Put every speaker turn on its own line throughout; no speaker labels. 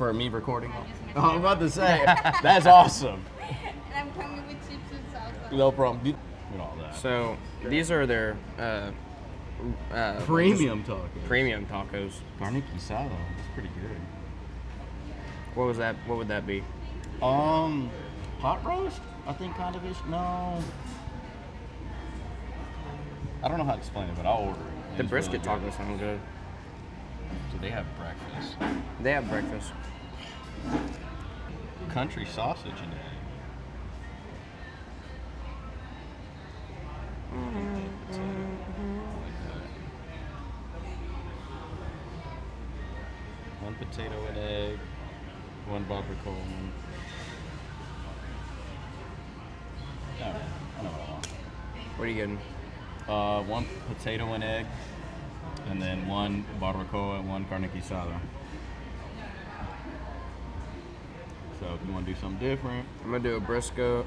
For me recording? Oh, I'm about to say, that's awesome.
And I'm coming with chips and salsa.
No problem. And all that.
So these are their
Premium tacos.
premium tacos.
Carne guisado. That's pretty good.
What was that? What would that be?
Pot roast? I think kind of ish. No. I don't know how to explain it, but I'll order it.
The
It's
brisket
really good.
tacos sound good.
Do they have breakfast?
They have breakfast.
Country sausage and egg. One potato and egg, one barbacoa. Yeah, I know what I want.
What are you getting?
One potato and egg, and then one barbacoa and one carne guisada. So if you want to do something different,
I'm gonna do a brisket,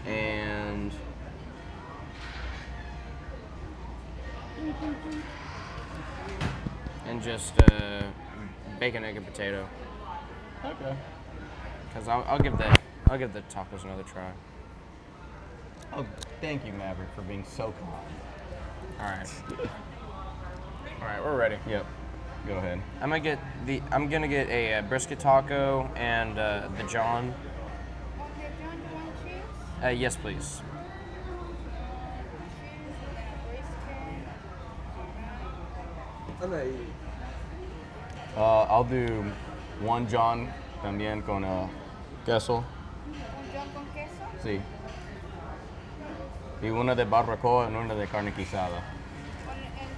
and just bacon, egg, and potato.
okay.
Cause I'll give the tacos another try.
Oh, thank you, Maverick, for being so kind.
All right. All right, we're ready.
Yep. Go ahead.
I'm gonna get a brisket taco and the John.
Okay, John, do you want cheese?
Yes, please.
I'm not eating.
I'll do one John también con queso.
Un John con queso.
Sí. Y una de barbacoa y una de carne guisada.
En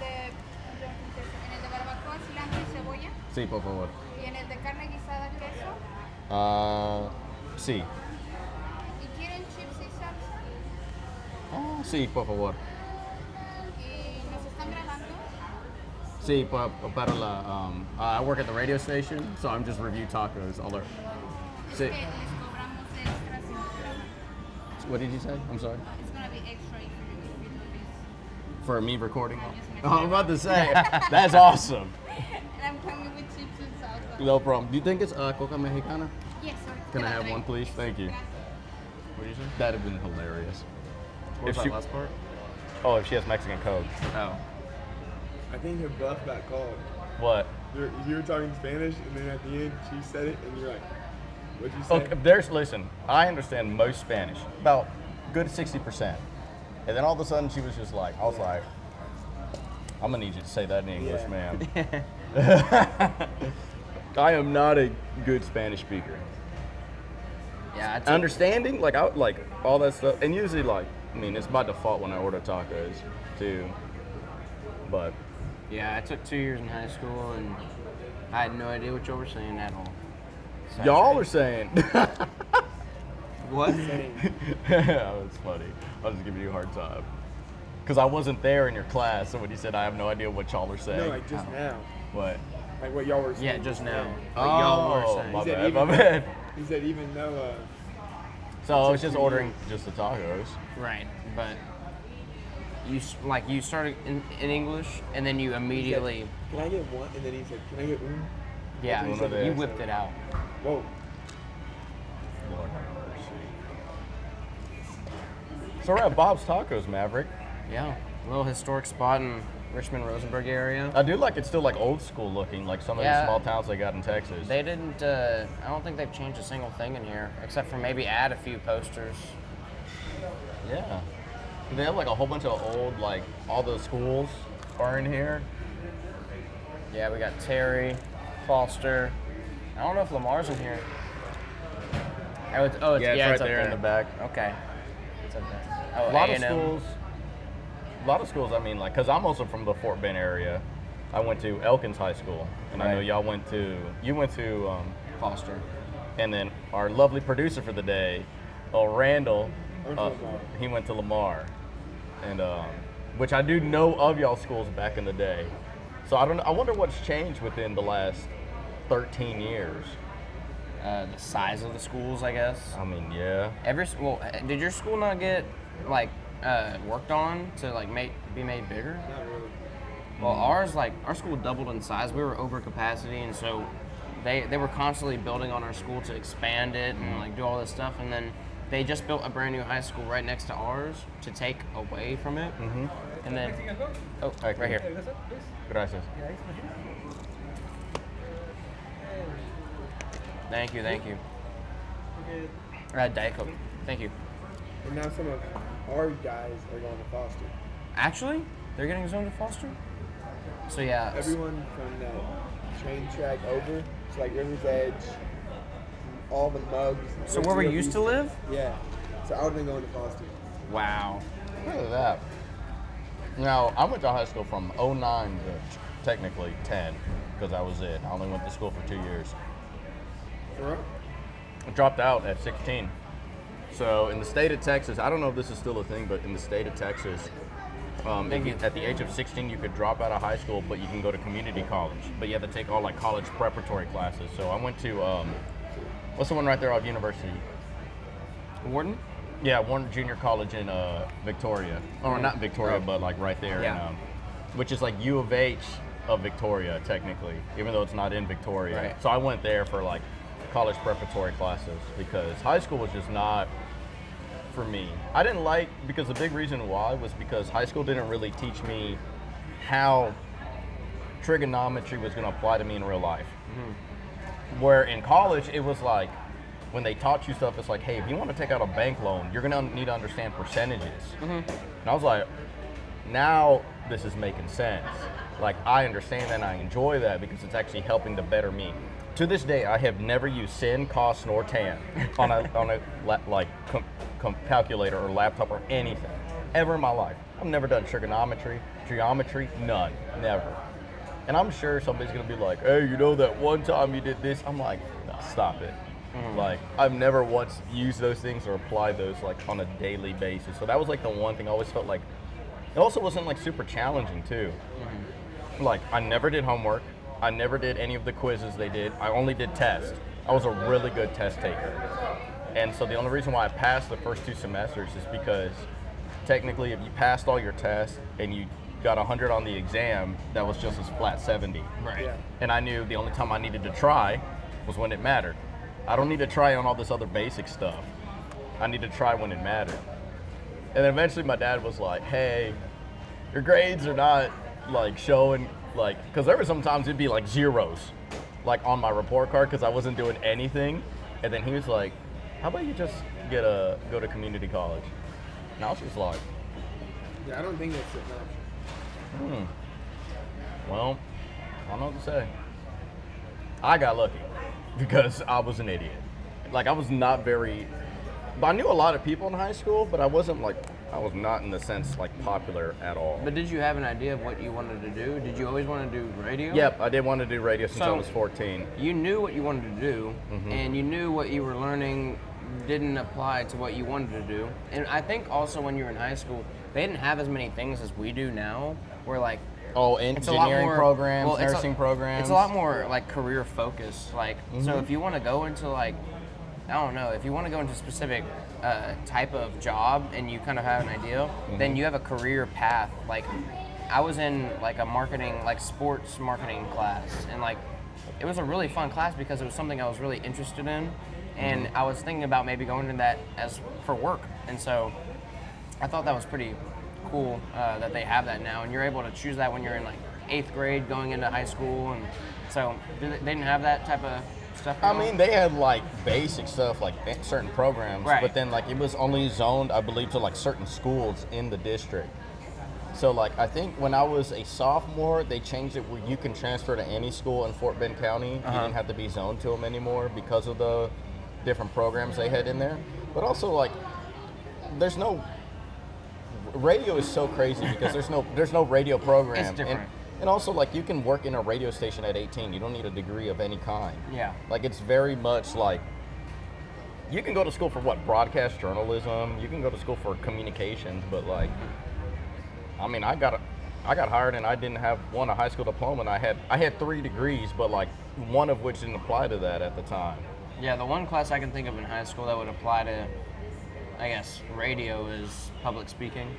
el de barbacoa, cilantro y cebolla.
Sí, por favor.
Y en el de carne guisada, queso.
Sí.
¿Y quieren chips y salsa?
Sí, por favor.
¿Y nos están grabando?
Sí, para la. I work at the radio station, so I'm just review tacos. All the.
Es
Sí.
que les cobramos extra si nos graban.
What did you say? I'm sorry.
It's gonna be extra if you do this.
For me recording?
Yes,
Oh, I'm about to say, that's awesome.
And I'm coming with chips and salsa.
No problem. Do you think it's coca mexicana?
Yes, sorry.
Can I have one, please? Thank you.
What did you say?
That'd have been hilarious.
What was
If
that
she-
last part?
Oh, if she has Mexican Coke.
Oh.
I think her buff got called.
What?
You were talking Spanish, and then at the end she said it, and you're like, what'd you say?
Okay, listen, I understand most Spanish, about good 60%. And then all of a sudden she was just like, I was like, I'm gonna need you to say that in English,
Yeah.
ma'am. I am not a good Spanish speaker.
Yeah, it's
Understanding, like all that stuff, and usually it's by default when I order tacos too. But
Yeah, I took 2 years in high school, and I had no idea what y'all were saying at all. So
y'all are saying,
what?
that was funny. I was just giving you a hard time because I wasn't there in your class. So when you said I have no idea what y'all are saying,
No, like just now.
what?
Like what y'all were saying.
Yeah, just now.
Yeah.
What y'all were saying.
My
He said
bad,
even
my bad.
He said even though,
So I was just ordering just the tacos.
Right, but you started in English, and then you immediately,
can I get one? And then he said, can I get un?
yeah,
One of
you
theirs.
whipped it out.
Whoa.
Lord have mercy. So we're at Bob's Tacos, Maverick.
Yeah, a little historic spot in Richmond, Rosenburg area.
I do like it's still like old school looking, like some of
Yeah.
the small towns they got in Texas.
They didn't. I don't think they've changed a single thing in here, except for maybe add a few posters.
Yeah. They have like a whole bunch of old, like all the schools are in here.
Yeah, we got Terry, Foster. I don't know if Lamar's in here. Oh, it's
Yeah, it's right
up
there in the back.
Okay. It's up there. Oh,
A lot of
A&M.
schools. A lot of schools. I mean, like, cause I'm also from the Fort Bend area. I went to Elkins High School, and I know
Right.
y'all went to. You went to
Foster.
and then our lovely producer for the day, Randall,
I went to Lamar.
he went to Lamar, and which I do know of y'all schools back in the day. So I don't know. I wonder what's changed within the last 13 years.
The size of the schools, I guess.
I mean, yeah.
Did your school not get like worked on to like be made bigger?
Not really.
Well, ours, like, our school doubled in size. We were over capacity, and so they were constantly building on our school to expand it and, like, do all this stuff. And then they just built a brand new high school right next to ours to take away from it. And then, oh, right here.
Gracias.
Thank you. Diet Coke. Thank you.
And now some of our guys are going to Foster.
Actually, they're getting zoned to Foster? So, yeah.
Everyone from that train track over, it's like River's Edge, all the mugs.
So where we used to live?
Yeah. So I would have been going to Foster.
Wow.
Look at that. Now, I went to high school from 09 to technically 10, because that was it. I only went to school for 2 years.
For real?
I dropped out at 16. So in the state of Texas, I don't know if this is still a thing, but in the state of Texas, at the age of 16, you could drop out of high school, but you can go to community college. But you have to take all like college preparatory classes. So I went to, what's the one right there off University?
Warden?
Yeah, Warren Junior College in Victoria. Or not Victoria, but like right there.
Yeah.
Which is like U of H of Victoria, technically, even though it's not in Victoria.
Right.
So I went there for like college preparatory classes because high school was just not for me. I didn't like, because the big reason why was because high school didn't really teach me how trigonometry was going to apply to me in real life. Where in college, it was like, when they taught you stuff, it's like, hey, if you want to take out a bank loan, you're going to need to understand percentages. And I was like, now this is making sense. Like, I understand that and I enjoy that because it's actually helping to better me. To this day, I have never used sin, cos, nor tan on a calculator or laptop or anything ever in my life. I've never done trigonometry, geometry, none, never. And I'm sure somebody's gonna be like, hey, you know that one time you did this? I'm like, no, stop it. Like, I've never once used those things or applied those like on a daily basis. So that was like the one thing I always felt like. It also wasn't like super challenging too. Like, I never did homework. I never did any of the quizzes they did. I only did tests. I was a really good test taker. And so the only reason why I passed the first 2 semesters is because technically if you passed all your tests and you got 100 on the exam, that was just as flat 70.
Right.
Yeah.
And I knew the only time I needed to try was when it mattered. I don't need to try on all this other basic stuff. I need to try when it mattered. And then eventually my dad was like, hey, your grades are not like showing, like, because there were sometimes it'd be like zeros, like on my report card because I wasn't doing anything. And then he was like, how about you just go to community college? And I was just like,
Yeah, I don't think that's an option.
well, I don't know what to say. I got lucky because I was an idiot. Like, I was not very, but I knew a lot of people in high school, but I wasn't like, I was not in the sense like popular at all.
But did you have an idea of what you wanted to do? Did you always want to do radio?
Yep, I did want to do radio since I
So-
was 14.
You knew what you wanted to do, and you knew what you were learning didn't apply to what you wanted to do. And I think also when you were in high school, they didn't have as many things as we do now, where like
Oh,
it's a lot
engineering
more
programs,
well, it's
nursing programs.
It's a lot more like career focused. Like, so if you want to go into like, I don't know, if you want to go into a specific type of job and you kind of have an idea, then you have a career path. Like, I was in like a marketing, like sports marketing class, and like it was a really fun class because it was something I was really interested in, and I was thinking about maybe going into that as for work. And so I thought that was pretty cool that they have that now, and you're able to choose that when you're in like 8th grade going into high school. And so they didn't have that type of stuff.
I mean, they had like basic stuff, like certain programs,
Right.
but then like it was only zoned, I believe, to like certain schools in the district. So like, I think when I was a sophomore, they changed it where you can transfer to any school in Fort Bend County. You didn't have to be zoned to them anymore because of the different programs they had in there. But also like, there's no, radio is so crazy because there's no radio program.
It's different.
And also, like, you can work in a radio station at 18. You don't need a degree of any kind.
Yeah.
Like, it's very much like, you can go to school for what? Broadcast journalism. You can go to school for communications, but like, I mean, I got hired and I didn't have a high school diploma, and I had 3 degrees, but like one of which didn't apply to that at the time.
Yeah, the one class I can think of in high school that would apply to, I guess, radio is public speaking.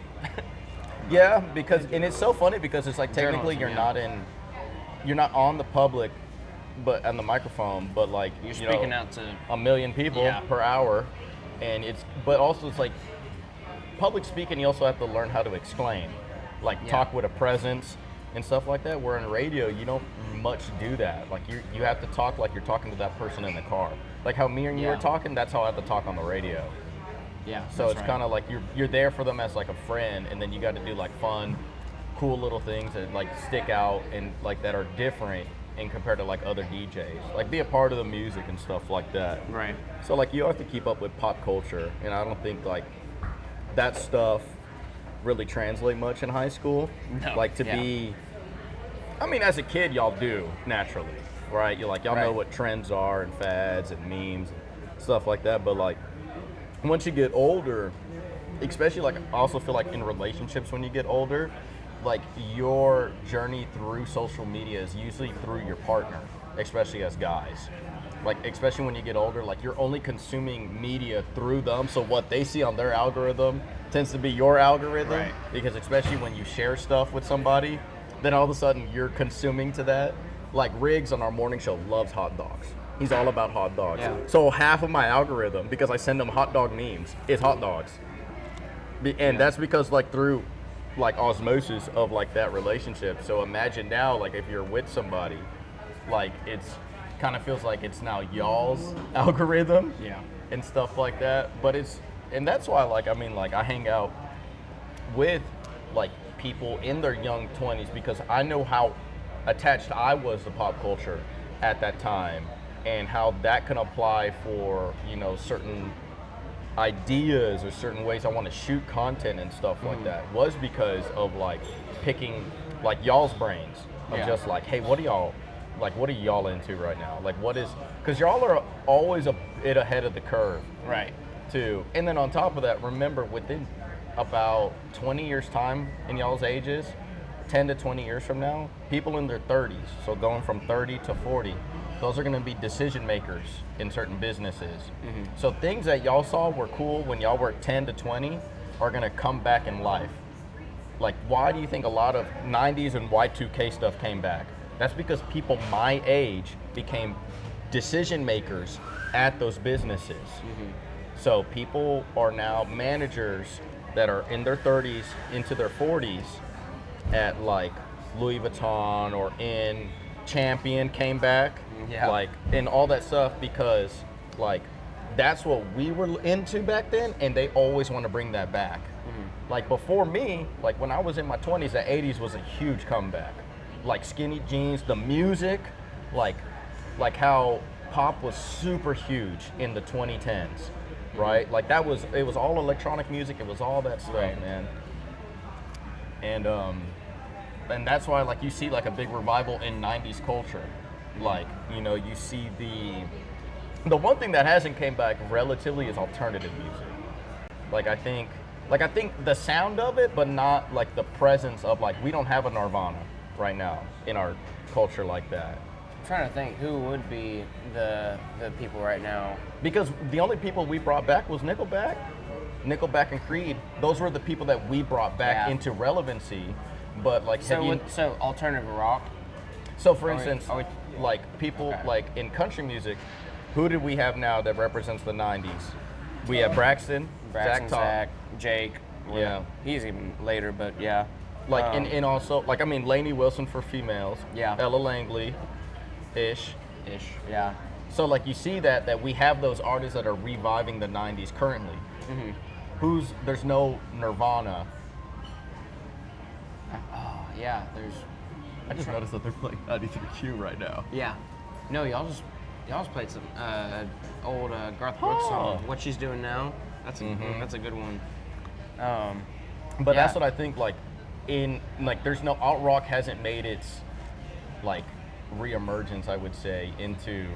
Yeah, because and it's so funny because it's like technically
Journalism,
you're not on the public, but on the microphone, but like
You're
you know,
speaking out to.
1 million people
Yeah.
per hour, and but also it's like public speaking. You also have to learn how to explain, like
Yeah.
talk with a presence and stuff like that. Where in radio you don't much do that. Like you have to talk like you're talking to that person in the car. Like how me and you
Yeah.
are talking. That's how I have to talk on the radio.
Yeah.
So it's kind of like you're there for them as like a friend, and then you got to do like fun, cool little things that like stick out and like that are different and compared to like other DJs. Like be a part of the music and stuff like that.
Right.
So like you have to keep up with pop culture, and I don't think like that stuff really translate much in high school.
No.
Like to
Yeah.
be, I mean, as a kid, y'all do naturally, right? You're like y'all know
Right.
what trends are and fads and memes and stuff like that. But like once you get older, especially like I also feel like in relationships when you get older, like your journey through social media is usually through your partner, especially as guys. Like especially when you get older, like you're only consuming media through them, so what they see on their algorithm tends to be your algorithm.
Right.
Because especially when you share stuff with somebody, then all of a sudden you're consuming to that. Like Riggs on our morning show loves hot dogs. He's all about hot dogs.
Yeah.
So half of my algorithm, because I send him hot dog memes, is hot dogs. And that's because like through like osmosis of like that relationship. So imagine now like if you're with somebody, like it's kind of feels like it's now y'all's algorithm
Yeah.
and stuff like that. But and that's why like I mean like I hang out with like people in their young 20s because I know how attached I was to pop culture at that time and how that can apply for, you know, certain ideas or certain ways I want to shoot content and stuff like that was because of like picking like y'all's brains of
Yeah.
just like, hey, what are y'all into right now? Like what is, because y'all are always a bit ahead of the curve
Right.
too. And then on top of that, remember within about 20 years time in y'all's ages, 10 to 20 years from now, people in their 30s, so going from 30 to 40, those are going to be decision makers in certain businesses. So things that y'all saw were cool when y'all were 10 to 20 are going to come back in life. Like, why do you think a lot of 90s and Y2K stuff came back? That's because people my age became decision makers at those businesses. So people are now managers that are in their 30s into their 40s at like Louis Vuitton or in Champion came back,
Yeah.
like and all that stuff because like that's what we were into back then, and they always want to bring that back. Like before me, like when I was in my 20s, the 80s was a huge comeback. Like skinny jeans, the music, like how pop was super huge in the 2010s, right? Like it was all electronic music, it was all that stuff,
Right.
man. And that's why like you see like a big revival in 90s culture. Like, you know, you see the one thing that hasn't came back relatively is alternative music. Like I think the sound of it, but not like the presence of like we don't have a Nirvana right now in our culture like that.
I'm trying to think who would be the people right now.
Because the only people we brought back was Nickelback and Creed. Those were the people that we brought back
Yeah.
into relevancy. But like,
So alternative rock.
so for
are we-
instance,
are we-
like people
Okay.
like in country music, who do we have now that represents the 90s? We have Braxton,
Braxton,
Top.
Zach, Jake.
Yeah.
He's even later, but yeah.
Like
Um,
and also like I mean Lainey Wilson for females.
Yeah.
Ella Langley, ish.
yeah.
So like you see that we have those artists that are reviving the 90s currently. There's no Nirvana.
Oh yeah. There's
I just noticed that they're playing 93Q right now.
yeah. No, y'all just played some old Garth Brooks song.
Oh.
What She's Doing Now. That's a good one.
But
Yeah.
that's what I think like in like there's no alt rock hasn't made its like reemergence, I would say, into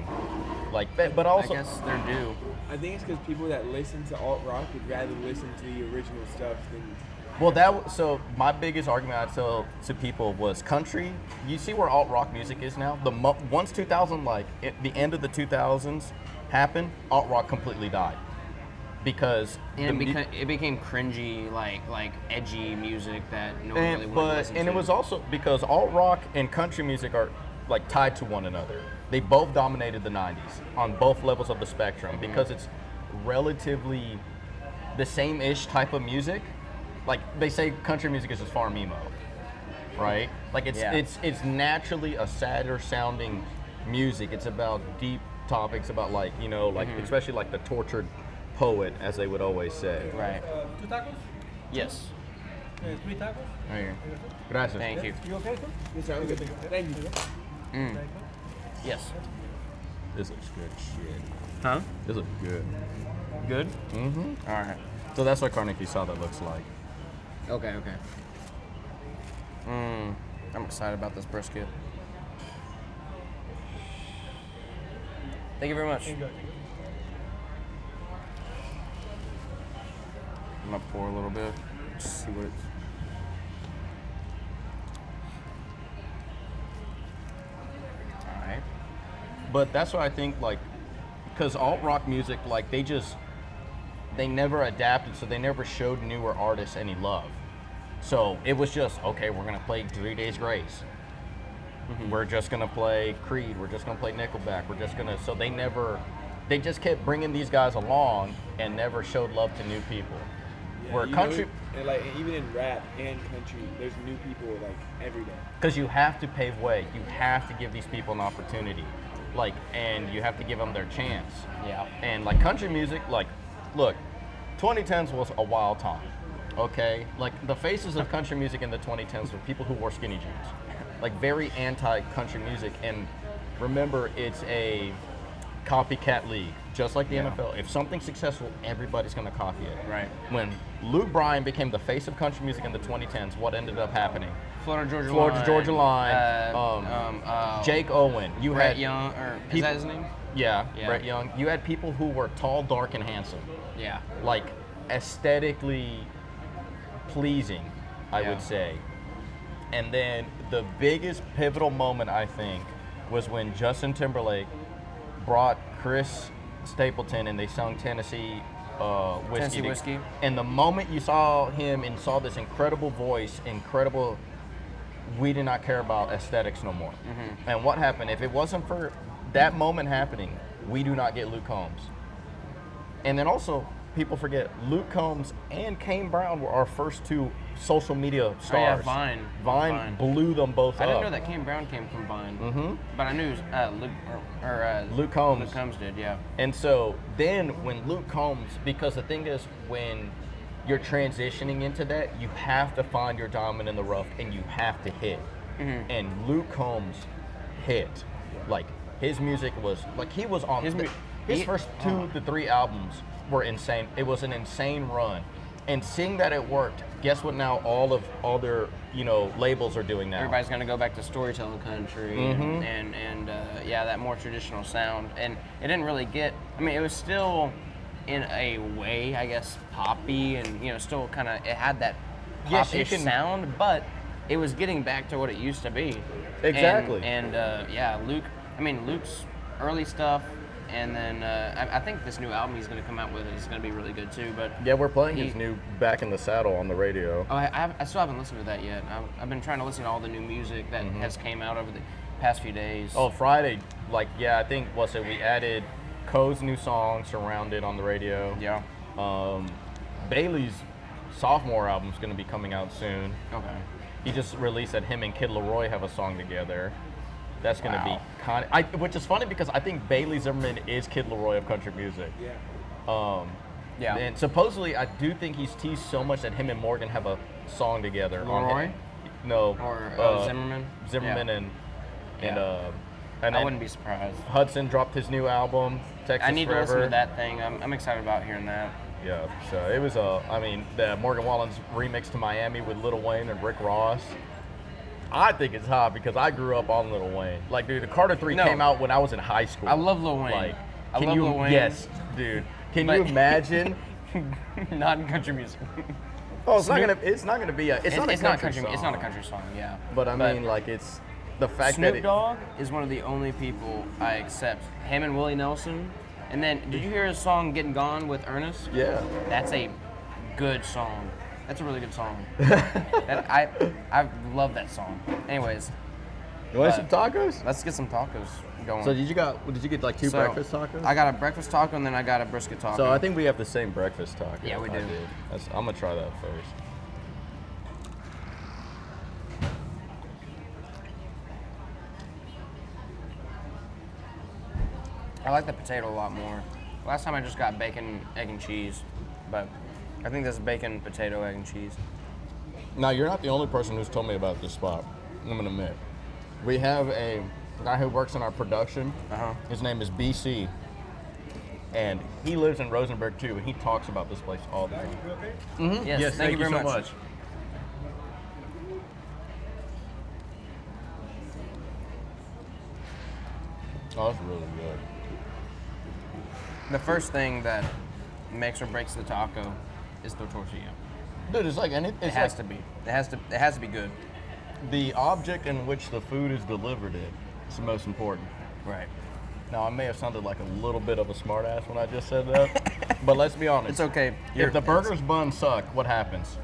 like but also
I guess they're due.
I think it's because people that listen to alt rock would rather listen to the original stuff than.
well so my biggest argument I tell to people was country. You see where alt rock music is now? Once 2000 like at the end of the 2000s happened, alt rock completely died. because
it became cringy, like edgy music that no one really wanted to listen to.
and it was also because alt rock and country music are like tied to one another. They both dominated the 90s on both levels of the spectrum because it's relatively the same-ish type of music. Like they say country music is just farm emo, right? Like it's naturally a sadder sounding music. It's about deep topics about like, you know, like especially like the tortured poet, as they would always say.
Right.
2 tacos?
Yes.
3 tacos?
Right here. Gracias.
Thank you.
You okay, sir?
Yes, sir. I'm good. Thank you.
Yes.
This looks good shit.
Huh?
This looks good.
Good?
Mm-hmm.
All right.
So that's what Carnegie Sada looks like.
Okay. I'm excited about this brisket. Thank you very much.
Enjoy.
I'm gonna pour a little bit. Just see what it's. All right.
But that's what I think, like, because alt rock music, like, they never adapted, so they never showed newer artists any love. So it was just, okay, we're gonna play 3 Days Grace. We're just gonna play Creed. We're just gonna play Nickelback. We're just gonna. So they just kept bringing these guys along and never showed love to new people.
Yeah,
Where
you
country,
know, and like even in rap and country, there's new people like every day.
because you have to pave way. You have to give these people an opportunity, like, and you have to give them their chance.
Yeah.
And like country music, like, look, 2010s was a wild time. Okay, like the faces of country music in the 2010s were people who wore skinny jeans, like very anti-country music. And remember, it's a copycat league, just like the NFL. If something's successful, everybody's gonna copy it.
Right.
When Luke Bryan became the face of country music in the 2010s, what ended up happening?
Florida
Georgia Line, Jake Owen. You
Brett
had
Young, or is
peop-
that his name?
Yeah,
Yeah.
Brett Young. You had people who were tall, dark, and handsome,
Yeah.
like aesthetically pleasing, I
Yeah.
would say. And then the biggest pivotal moment, I think, was when Justin brought Chris Stapleton and they sung Tennessee Whiskey.
Tennessee Whiskey.
And the moment you saw him and saw this incredible voice, we did not care about aesthetics no more. And what happened? If it wasn't for that moment happening, we do not get Luke Combs. And then also, people forget, Luke Combs and Kane Brown were our first two social media stars.
Oh, yeah, Vine.
Vine blew them both up.
I didn't know that Kane Brown came from Vine. But I knew
Luke Combs.
Luke Combs did, yeah.
And so then when Luke Combs, because the thing is, when you're transitioning into that, you have to find your diamond in the rough and you have to hit. And Luke Combs hit. Like, his music was, like, he was on, his first 2 to 3 albums were insane. It was an insane run. And seeing that it worked, guess what now all their, labels are doing now?
Everybody's gonna go back to storytelling country and that more traditional sound. And it didn't really get, it was still in a way, I guess, poppy and, still kind of, it had that pop-ish sound, but it was getting back to what it used to be.
Exactly.
Luke's early stuff, and then I think this new album he's going to come out with is going to be really good too. But
yeah, we're playing his new Back in the Saddle on the radio.
Oh, I still haven't listened to that yet. I've been trying to listen to all the new music that has came out over the past few days.
Oh, Friday, I think we added Co's new song, Surrounded, on the radio.
Yeah.
Bailey's sophomore album is going to be coming out soon.
Okay.
He just released that him and Kid Laroi have a song together. That's going to be kind of, which is funny because I think Bailey Zimmerman is Kid Laroi of country music.
Yeah.
And supposedly, I do think he's teased so much that him and Morgan have a song together.
Laroi?
No.
Or Zimmerman?
Zimmerman
Yeah.
and
I wouldn't be surprised.
Hudson dropped his new album, Texas
I need
Forever.
to listen to that thing. I'm excited about hearing that.
Yeah, so it was the Morgan Wallen's remix to Miami with Lil Wayne and Rick Ross. I think it's hot because I grew up on Lil Wayne. Like, dude, the Carter 3 came out when I was in high school.
I love Lil Wayne.
Like,
I love Lil Wayne.
Yes, dude. Can you imagine?
Not in country music.
Oh, it's not gonna be a. It's not a country song.
It's not a country song. Yeah.
But I mean, like, it's the fact
Snoop
that
Dogg is one of the only people I accept. Him and Willie Nelson And then, did you hear his song "Getting Gone" with Ernest?
Yeah.
That's a good song. That's a really good song. I love that song. Anyways,
You want some tacos?
let's get some tacos going.
So did you get like two
So,
breakfast tacos?
I got a breakfast taco and then I got a brisket taco.
So I think we have the same breakfast taco.
Yeah, we do.
I did. I'm gonna try that first.
I like the potato a lot more. Last time I just got bacon, egg, and cheese, but I think this is bacon, potato, egg, and cheese.
Now you're not the only person who's told me about this spot. I'm gonna admit. We have a guy who works in our production. His name is BC, and he lives in Rosenburg too. And he talks about this place all the time.
Yes, thank you very
so
much.
Oh, that's really good.
The first thing that makes or breaks the taco is the tortilla.
Dude, it's like
It has to be. It has to be good.
the object in which the food is delivered in is the most important.
Right.
Now, I may have sounded like a little bit of a smartass when I just said that, but let's be honest.
It's okay.
If the burger's buns suck, what happens?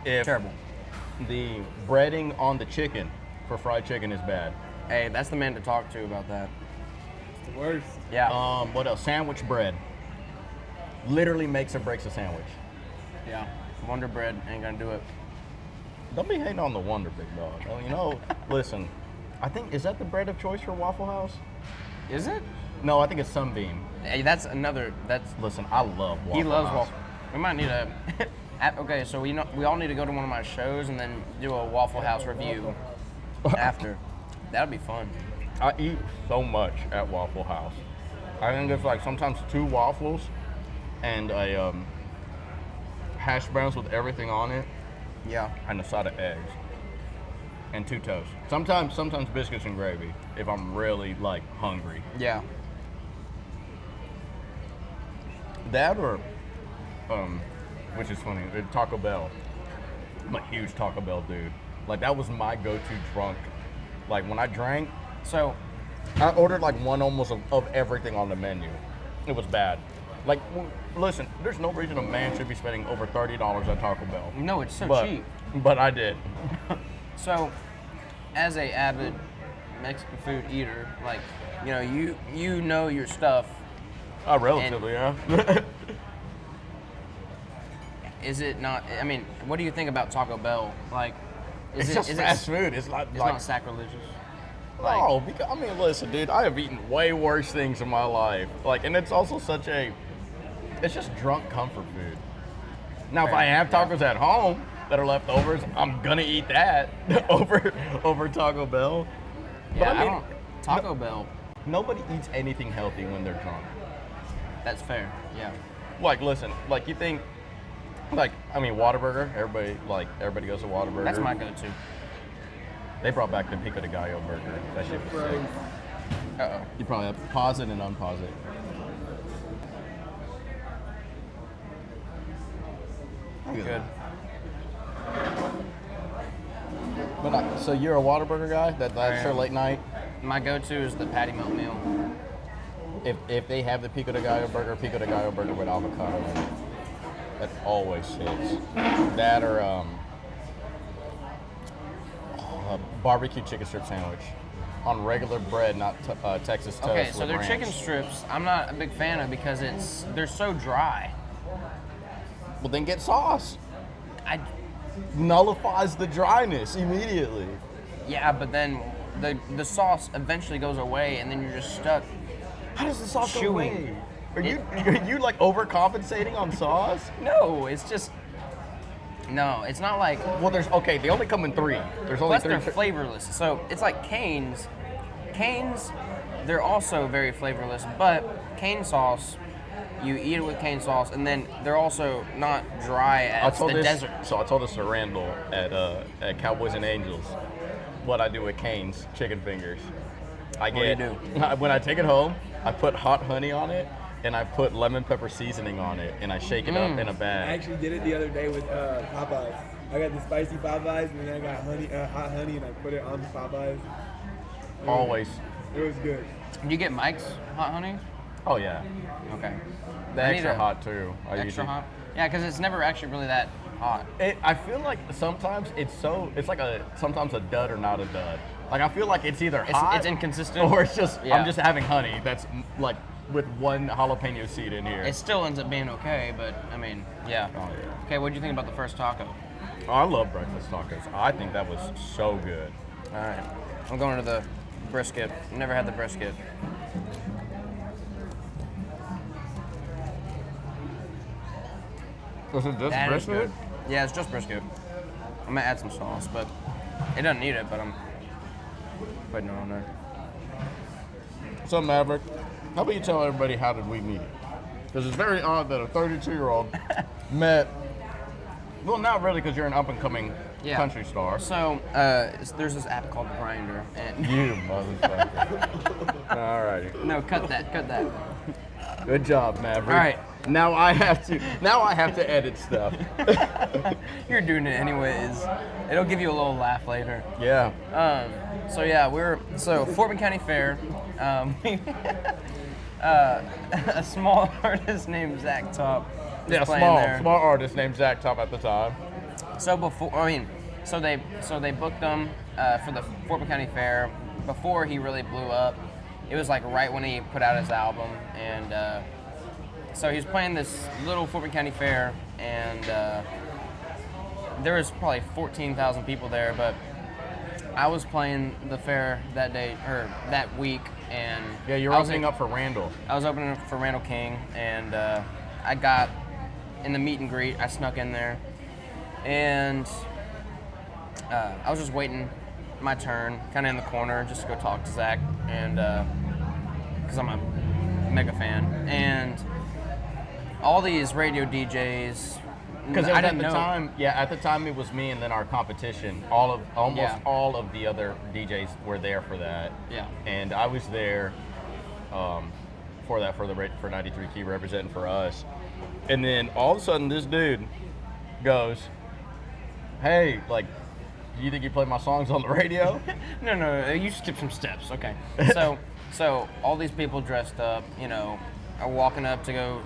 If
Terrible.
the breading on the chicken for fried chicken is bad.
Hey, that's the man to talk to about that.
It's the worst.
Yeah.
What else? Sandwich bread. Literally makes or breaks a sandwich.
Yeah. Wonder Bread ain't gonna do it.
Don't be hating on the Wonder, big dog. Oh, you know, listen, I think, is that the bread of choice for Waffle House?
Is it?
No, I think it's Sunbeam.
Hey, that's another. That's
Listen, I love Waffle
he loves
House.
waffle. We might need a. Okay, so we all need to go to one of my shows and then do a Waffle House review after. That'd be fun.
I eat so much at Waffle House. I think it's like sometimes 2 waffles and a hash browns with everything on it
Yeah.
and a side of eggs and 2 toasts. Sometimes biscuits and gravy if I'm really like hungry.
Yeah.
That or, which is funny, Taco Bell. I'm a huge Taco Bell dude. Like that was my go-to drunk. Like when I drank,
So
I ordered like one almost of everything on the menu. It was bad. Like, listen, there's no reason a man should be spending over $30 at Taco Bell.
no, it's so
But,
cheap.
but I did.
So, as a avid Mexican food eater, like you know your stuff.
Relatively, yeah.
Is it not? I mean, what do you think about Taco Bell? Like,
It's just fast food. It's not
It's
like.
not sacrilegious.
No, because, I mean, listen, dude, I have eaten way worse things in my life. Like, and it's also it's just drunk comfort food. Now, if I have tacos at home that are leftovers, I'm gonna eat that over Taco Bell. But
Yeah,
I mean,
don't. Taco Bell.
nobody eats anything healthy when they're drunk.
That's fair. Yeah.
Like, listen, like you think, like, I mean, Whataburger. Everybody goes to Whataburger.
That's my go-to.
They brought back the pico de gallo burger. That shit was sick.
Uh-oh.
You probably have to pause it and unpause it.
Good.
But so you're a Whataburger guy? That's your
am.
late night?
My go-to is the patty melt meal.
If they have the pico de gallo burger with avocado in it, that always hits. That or a barbecue chicken strip sandwich on regular bread, not Texas toast.
Okay, so
with
their
ranch.
chicken strips, I'm not a big fan of because they're so dry.
Well, then get sauce.
I
Nullifies the dryness immediately.
Yeah, but then the sauce eventually goes away, and then you're just stuck.
How does the sauce go
Chewing.
away? Are you like overcompensating on sauce?
No, it's just no. It's not like.
Well, they only come in 3. There's only
Plus,
3.
they're flavorless. So it's like Cane's. Cane's, they're also very flavorless, but cane sauce, you eat it with cane sauce, and then they're also not dry as the desert.
So I told this to Randall at Cowboys and Angels. What I do with Cane's chicken fingers.
What do you do?
When I take it home, I put hot honey on it, and I put lemon pepper seasoning on it, and I shake it up in a
I
bag.
actually did it the other day with Popeyes. I got the spicy Popeyes, and then I got hot honey, and I put it on the Popeyes.
Always
It was good.
Do you get Mike's hot honey?
Oh yeah,
Okay.
the
I need
extra
a-
hot too. I
Extra
usually-
hot? Yeah, because it's never actually really that hot.
I feel like sometimes it's like sometimes a dud or not a dud. Like I feel like it's either hot,
It's inconsistent.
or it's just
Yeah.
I'm just having honey that's like with one jalapeno seed in here.
It still ends up being okay, but I mean, yeah.
Oh yeah.
Okay, what do you think about the first taco?
Oh, I love breakfast tacos. I think that was so good.
All right, I'm going to the brisket. Never had the brisket.
Was it just
That is good. Yeah, it's just brisket. I'm gonna add some sauce, but it doesn't need it. But I'm putting it on there.
So Maverick, how about you tell everybody how did we meet? Because it's very odd that a 32-year-old met. Well, not really, because you're an up-and-coming
Yeah.
country star.
So there's this app called Grindr, and
You motherfucker. All righty.
no, cut that.
Good job, Maverick.
All right.
Now I have to edit stuff.
You're doing it anyways. It'll give you a little laugh later.
Yeah.
So yeah, Fort Bend County Fair. A small artist named Zach Top. was
Yeah,
playing there.
small artist named Zach Top at the time.
So they booked him for the Fort Bend County Fair before he really blew up. It was like right when he put out his album, and so he was playing this little Fort Bend County Fair, and there was probably 14,000 people there. But I was playing the fair that day or that week, and
Yeah, you're
I was
opening up for Randall.
I was opening up for Randall King, and I got in the meet and greet. I snuck in there, and I was just waiting my turn, kind of in the corner, just to go talk to Zach, and because I'm a mega fan, and all these radio DJs.
Because
I
at
didn't
the
know.
time, at the time it was me and then our competition. Almost
Yeah.
all of the other DJs were there for that.
Yeah.
And I was there for 93 Key representing for us. And then all of a sudden this dude goes, "Hey, like, do you think you play my songs on the radio?"
No, you skipped some steps. Okay. So all these people dressed up, are walking up to go,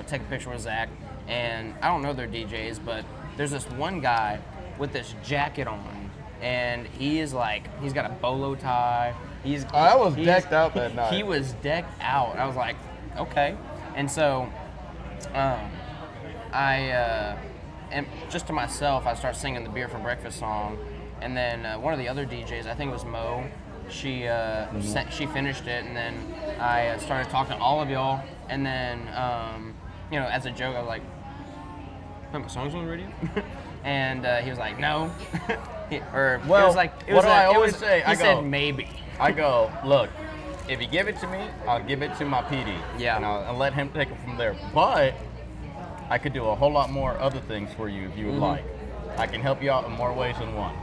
take a picture with Zach. And I don't know their DJs, but there's this one guy with this jacket on, and he's got a bolo tie.
I was decked out that night.
He was decked out. I was like, okay. And so, and just to myself, I start singing the Beer for Breakfast song, and then one of the other DJs, I think it was Mo, she finished it, and then I started talking to all of y'all, and then as a joke, I was like, "Put my songs on the radio," and he was like, "No," he said maybe.
I go, "Look, if you give it to me, I'll give it to my PD.
Yeah.
And I'll let him take it from there. But I could do a whole lot more other things for you if you would like. I can help you out in more ways than one."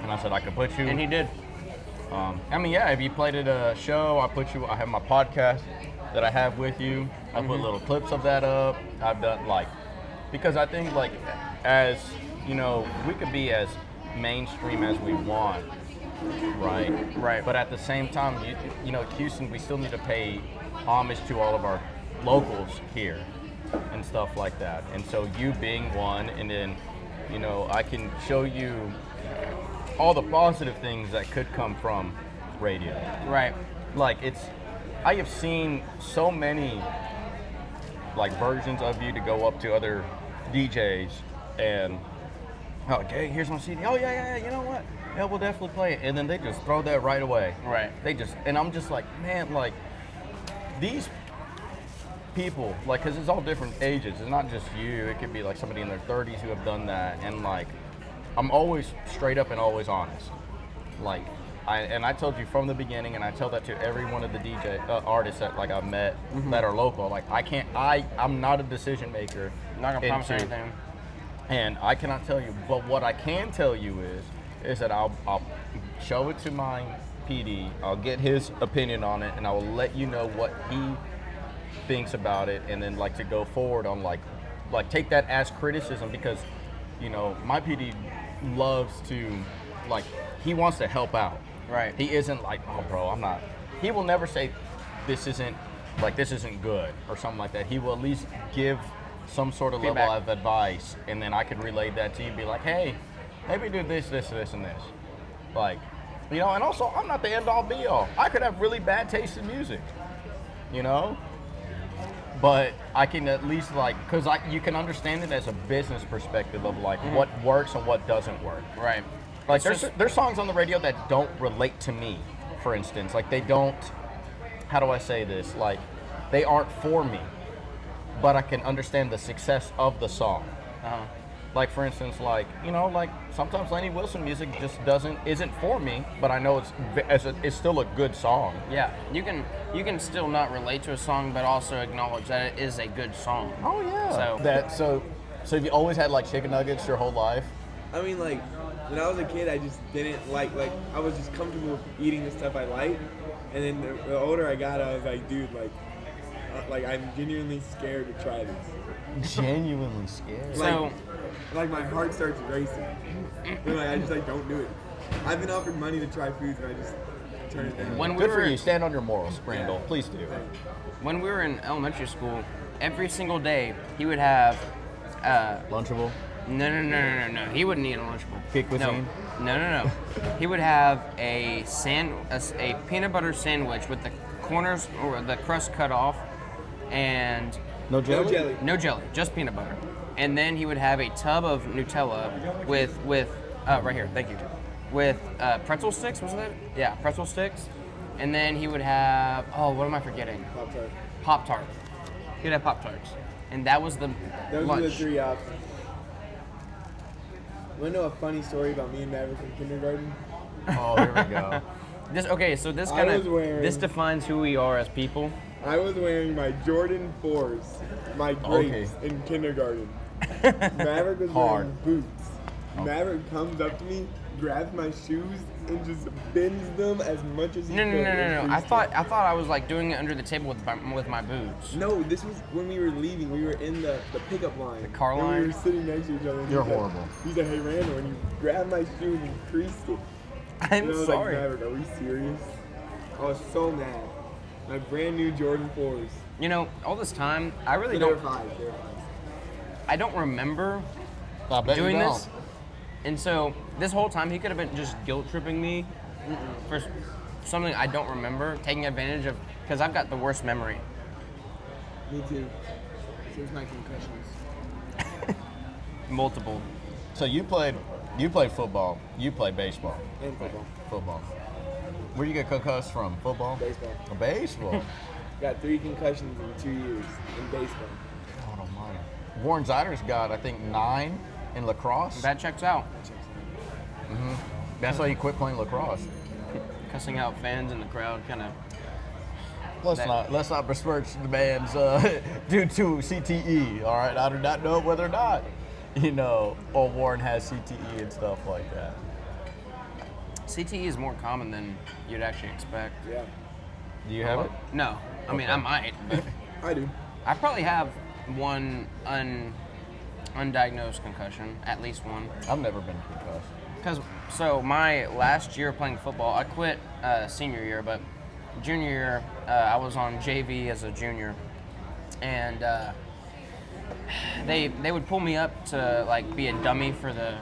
And I said, "I could put you."
And he did.
If you played at a show, I have my podcast that I have with you. I put little clips of that up. I've done because I think as we could be as mainstream as we want, right?
Right.
But at the same time, Houston, we still need to pay homage to all of our locals here and stuff like that. And so you being one, and then I can show you all the positive things that could come from radio.
Right.
I have seen so many versions of you to go up to other DJs and hey, here's my CD. Oh yeah, you know what? Yeah, we'll definitely play it. And then they just throw that right away.
Right.
And I'm just like, man, these people, because it's all different ages. It's not just you. It could be somebody in their 30s who have done that. And I'm always straight up and always honest. I told you from the beginning, and I tell that to every one of the DJ artists that I've met that are local. I'm not a decision maker.
Not gonna promise anything.
And I cannot tell you, but what I can tell you is that I'll show it to my PD. I'll get his opinion on it, and I will let you know what he thinks about it, and then to go forward on take that as criticism, because my PD loves to he wants to help out.
Right.
He isn't like, oh, bro, I'm not. He will never say, this isn't good or something like that. He will at least give some sort of
Feedback.
level of advice, and then I could relay that to you and be like, hey, maybe do this, this, this, and this. Like, you know, and also, I'm not the end-all, be-all. I could have really bad taste in music, you know? But I can at least, like, because you can understand it as a business perspective of, like, what works and what doesn't work.
Right.
Like, there's songs on the radio that don't relate to me, for instance. Like, they don't, how do I say this? Like, they aren't for me, but I can understand the success of the song.
Uh-huh.
Like, for instance, like, you know, like, sometimes Lainey Wilson music just isn't for me, but I know it's still a good song.
Yeah, you can still not relate to a song, but also acknowledge that it is a good song.
Oh, yeah. So have you always had, like, chicken nuggets your whole life?
I mean, like, when I was a kid, I just didn't like, I was just comfortable eating the stuff I like. And then the older I got, I was like, dude, like I'm genuinely scared to try this.
Genuinely scared.
So,
Like, my heart starts racing. And, like, I just, like, don't do it. I've been offered money to try foods, and I just turn it down.
when we
Good
were
for you. Stand on your morals, Brandel. Please do.
when we were in elementary school, every single day he would have
Lunchable?
no. He wouldn't eat a Lunchable.
Kick cuisine?
No. He would have a peanut butter sandwich with the corners or the crust cut off, and
No jelly?
No jelly.
no jelly, just peanut butter. And then he would have a tub of Nutella with right here, thank you, with pretzel sticks. Was that? Yeah, pretzel sticks. And then he would have what am I forgetting?
Pop-Tart.
Pop-Tart. He'd have Pop-Tarts, and that was the
Those
lunch.
are the three options. Want to know a funny story about me and Maverick in kindergarten?
Oh, here we go.
This
I
kind
was
of
wearing-
this defines who we are as people.
I was wearing my Jordan 4s, my grapes, in kindergarten. Maverick was
Hard.
wearing boots. Maverick comes up to me, grabs my shoes, and just bends them as much as he
No.
could. and
I
freezes
thought
them.
I was like doing it under the table with my boots.
No, this was when we were leaving. We were in the pickup line. The
car
And
line?
we were sitting next to each other. And
You're
he's like-
horrible.
He's like, hey, Randall, and you grabbed my shoe and you creased it.
I'm
And I was
sorry.
like, Maverick, are we serious? I was so mad. My brand new Jordan 4s.
You know, all this time I really
They were
don't.
fives. They were fives.
I don't remember
I bet
doing
you don't.
this, and so this whole time he could have been just guilt tripping me for something I don't remember, taking advantage of because I've got the worst memory.
Me too. Since my concussions.
Multiple.
So you played football. You played baseball.
And football.
Football. Where you get concussed from? Football?
Baseball.
Oh, baseball.
Got 3 concussions in 2 years in baseball.
God almighty. Warren Zyder's got, I think, 9 in lacrosse.
That checks out.
That's why he quit playing lacrosse.
Cussing out fans in the crowd, kind of.
Let's not besmirch the man's due to CTE. All right, I do not know whether or not Warren has CTE and stuff like that.
CTE is more common than you'd actually expect.
Yeah,
Do you have it?
No, I mean I might, but
I do.
I probably have one undiagnosed concussion, at least one.
I've never been concussed.
So my last year playing football, I quit senior year, but junior year I was on JV as a junior, and they would pull me up to like be a dummy for the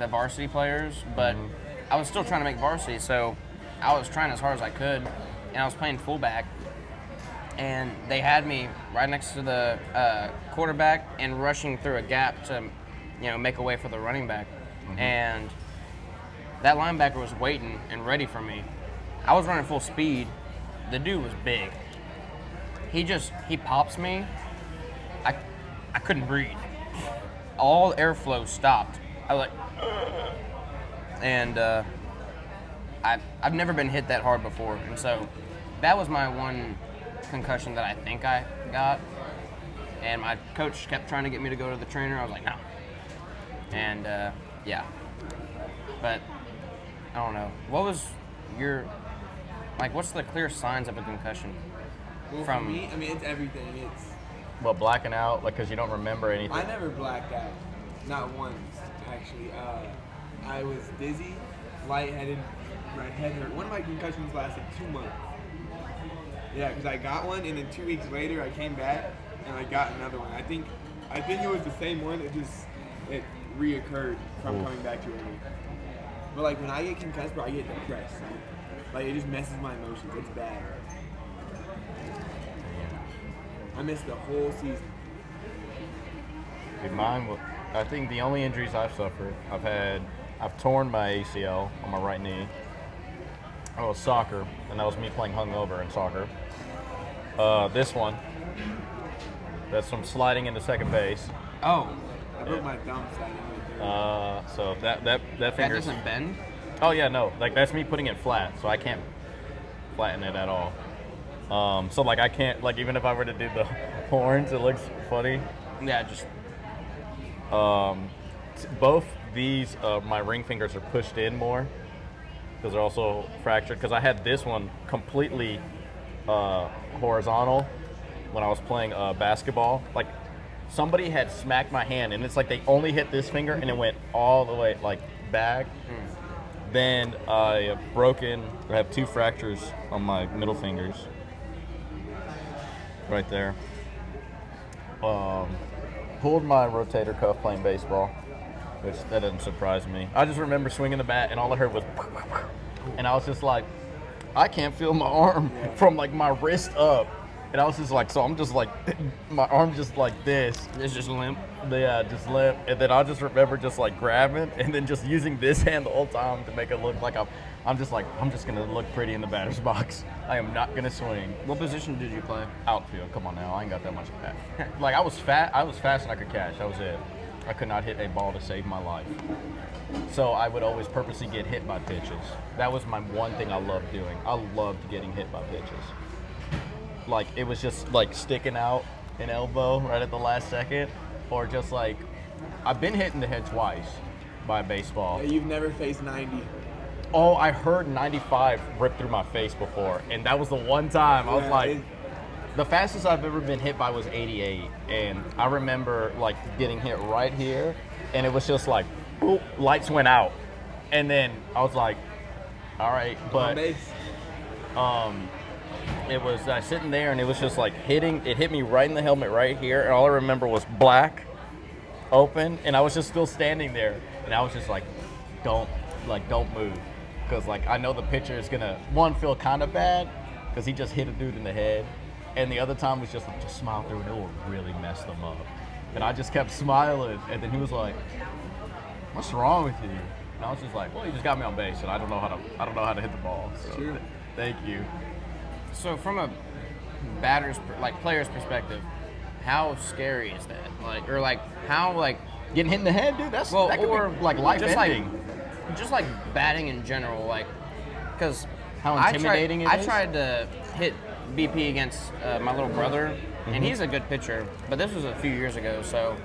varsity players, but I was still trying to make varsity, so I was trying as hard as I could, and I was playing fullback, and they had me right next to the quarterback and rushing through a gap to make a way for the running back, and that linebacker was waiting and ready for me. I was running full speed. The dude was big. He pops me. I couldn't breathe. All airflow stopped. I was like, and I've never been hit that hard before, and so that was my one concussion that I think I got. And my coach kept trying to get me to go to the trainer. I was like, no. And yeah, but I don't know. What was your what's the clear signs of a concussion?
Well,
From-
for me, I mean, it's everything. It's
Well, blacking out, like, because you don't remember anything.
I never blacked out, not once actually. I was dizzy lightheaded, my head hurt. One of my concussions lasted 2 months. Yeah, because I got one, and then 2 weeks later I came back and I got another one. I think it was the same one. It reoccurred from coming back too early. But like when I get concussed, bro, I get depressed. Like it just messes my emotions. It's bad. I missed the whole season.
Dude, I think the only injuries I've suffered, I've torn my ACL on my right knee. Oh, it was soccer, and that was me playing hungover in soccer. This one, that's from sliding into second base.
Oh,
I broke my thumb sliding right there.
So that
that
finger
doesn't bend?
Oh yeah, no, like that's me putting it flat, so I can't flatten it at all. So like I can't, like even if I were to do the horns, it looks funny.
Yeah, just
Both these, my ring fingers are pushed in more because they're also fractured. Because I had this one completely horizontal when I was playing basketball. Like somebody had smacked my hand, and it's like they only hit this finger, and it went all the way like back. Then I have 2 fractures on my middle fingers, right there. Pulled my rotator cuff playing baseball, which that doesn't surprise me. I just remember swinging the bat and all I heard was, and I was just like, I can't feel my arm from like my wrist up. And I was just like, so I'm just like, my arm just like this.
it's just limp.
Yeah, just limp. And then I just remember just like grabbing and then just using this hand the whole time to make it look like I'm just gonna look pretty in the batter's box. I am not gonna swing.
What position did you play?
Outfield. Come on now, I ain't got that much bat. Like I was fast and I could catch. That was it. I could not hit a ball to save my life. So I would always purposely get hit by pitches. That was my one thing I loved doing. I loved getting hit by pitches. Like it was just like sticking out an elbow right at the last second, or just like I've been hit in the head twice by a baseball.
Yeah, you've never faced 90.
Oh, I heard 95 rip through my face before, and that was the one time I was like, the fastest I've ever been hit by was 88, and I remember like getting hit right here, and it was just like, boop, lights went out, and then I was like, all right, but it was sitting there, and it was just like it hit me right in the helmet right here, and all I remember was black, open, and I was just still standing there, and I was just like, don't move, because like I know the pitcher is gonna feel kind of bad because he just hit a dude in the head, and the other time was just like, just smile through and it will really mess them up, and I just kept smiling, and then he was like, what's wrong with you? And I was just like, well, he just got me on base, and I don't know how to hit the ball. So
Sure.
Thank you.
So from a player's perspective, how scary is that? Like, or like how like
Getting hit in the head, dude. That could be like life
just
ending.
just like batting in general, like because
How intimidating it
I
is?
tried to hit BP against my little brother, and he's a good pitcher, but this was a few years ago, so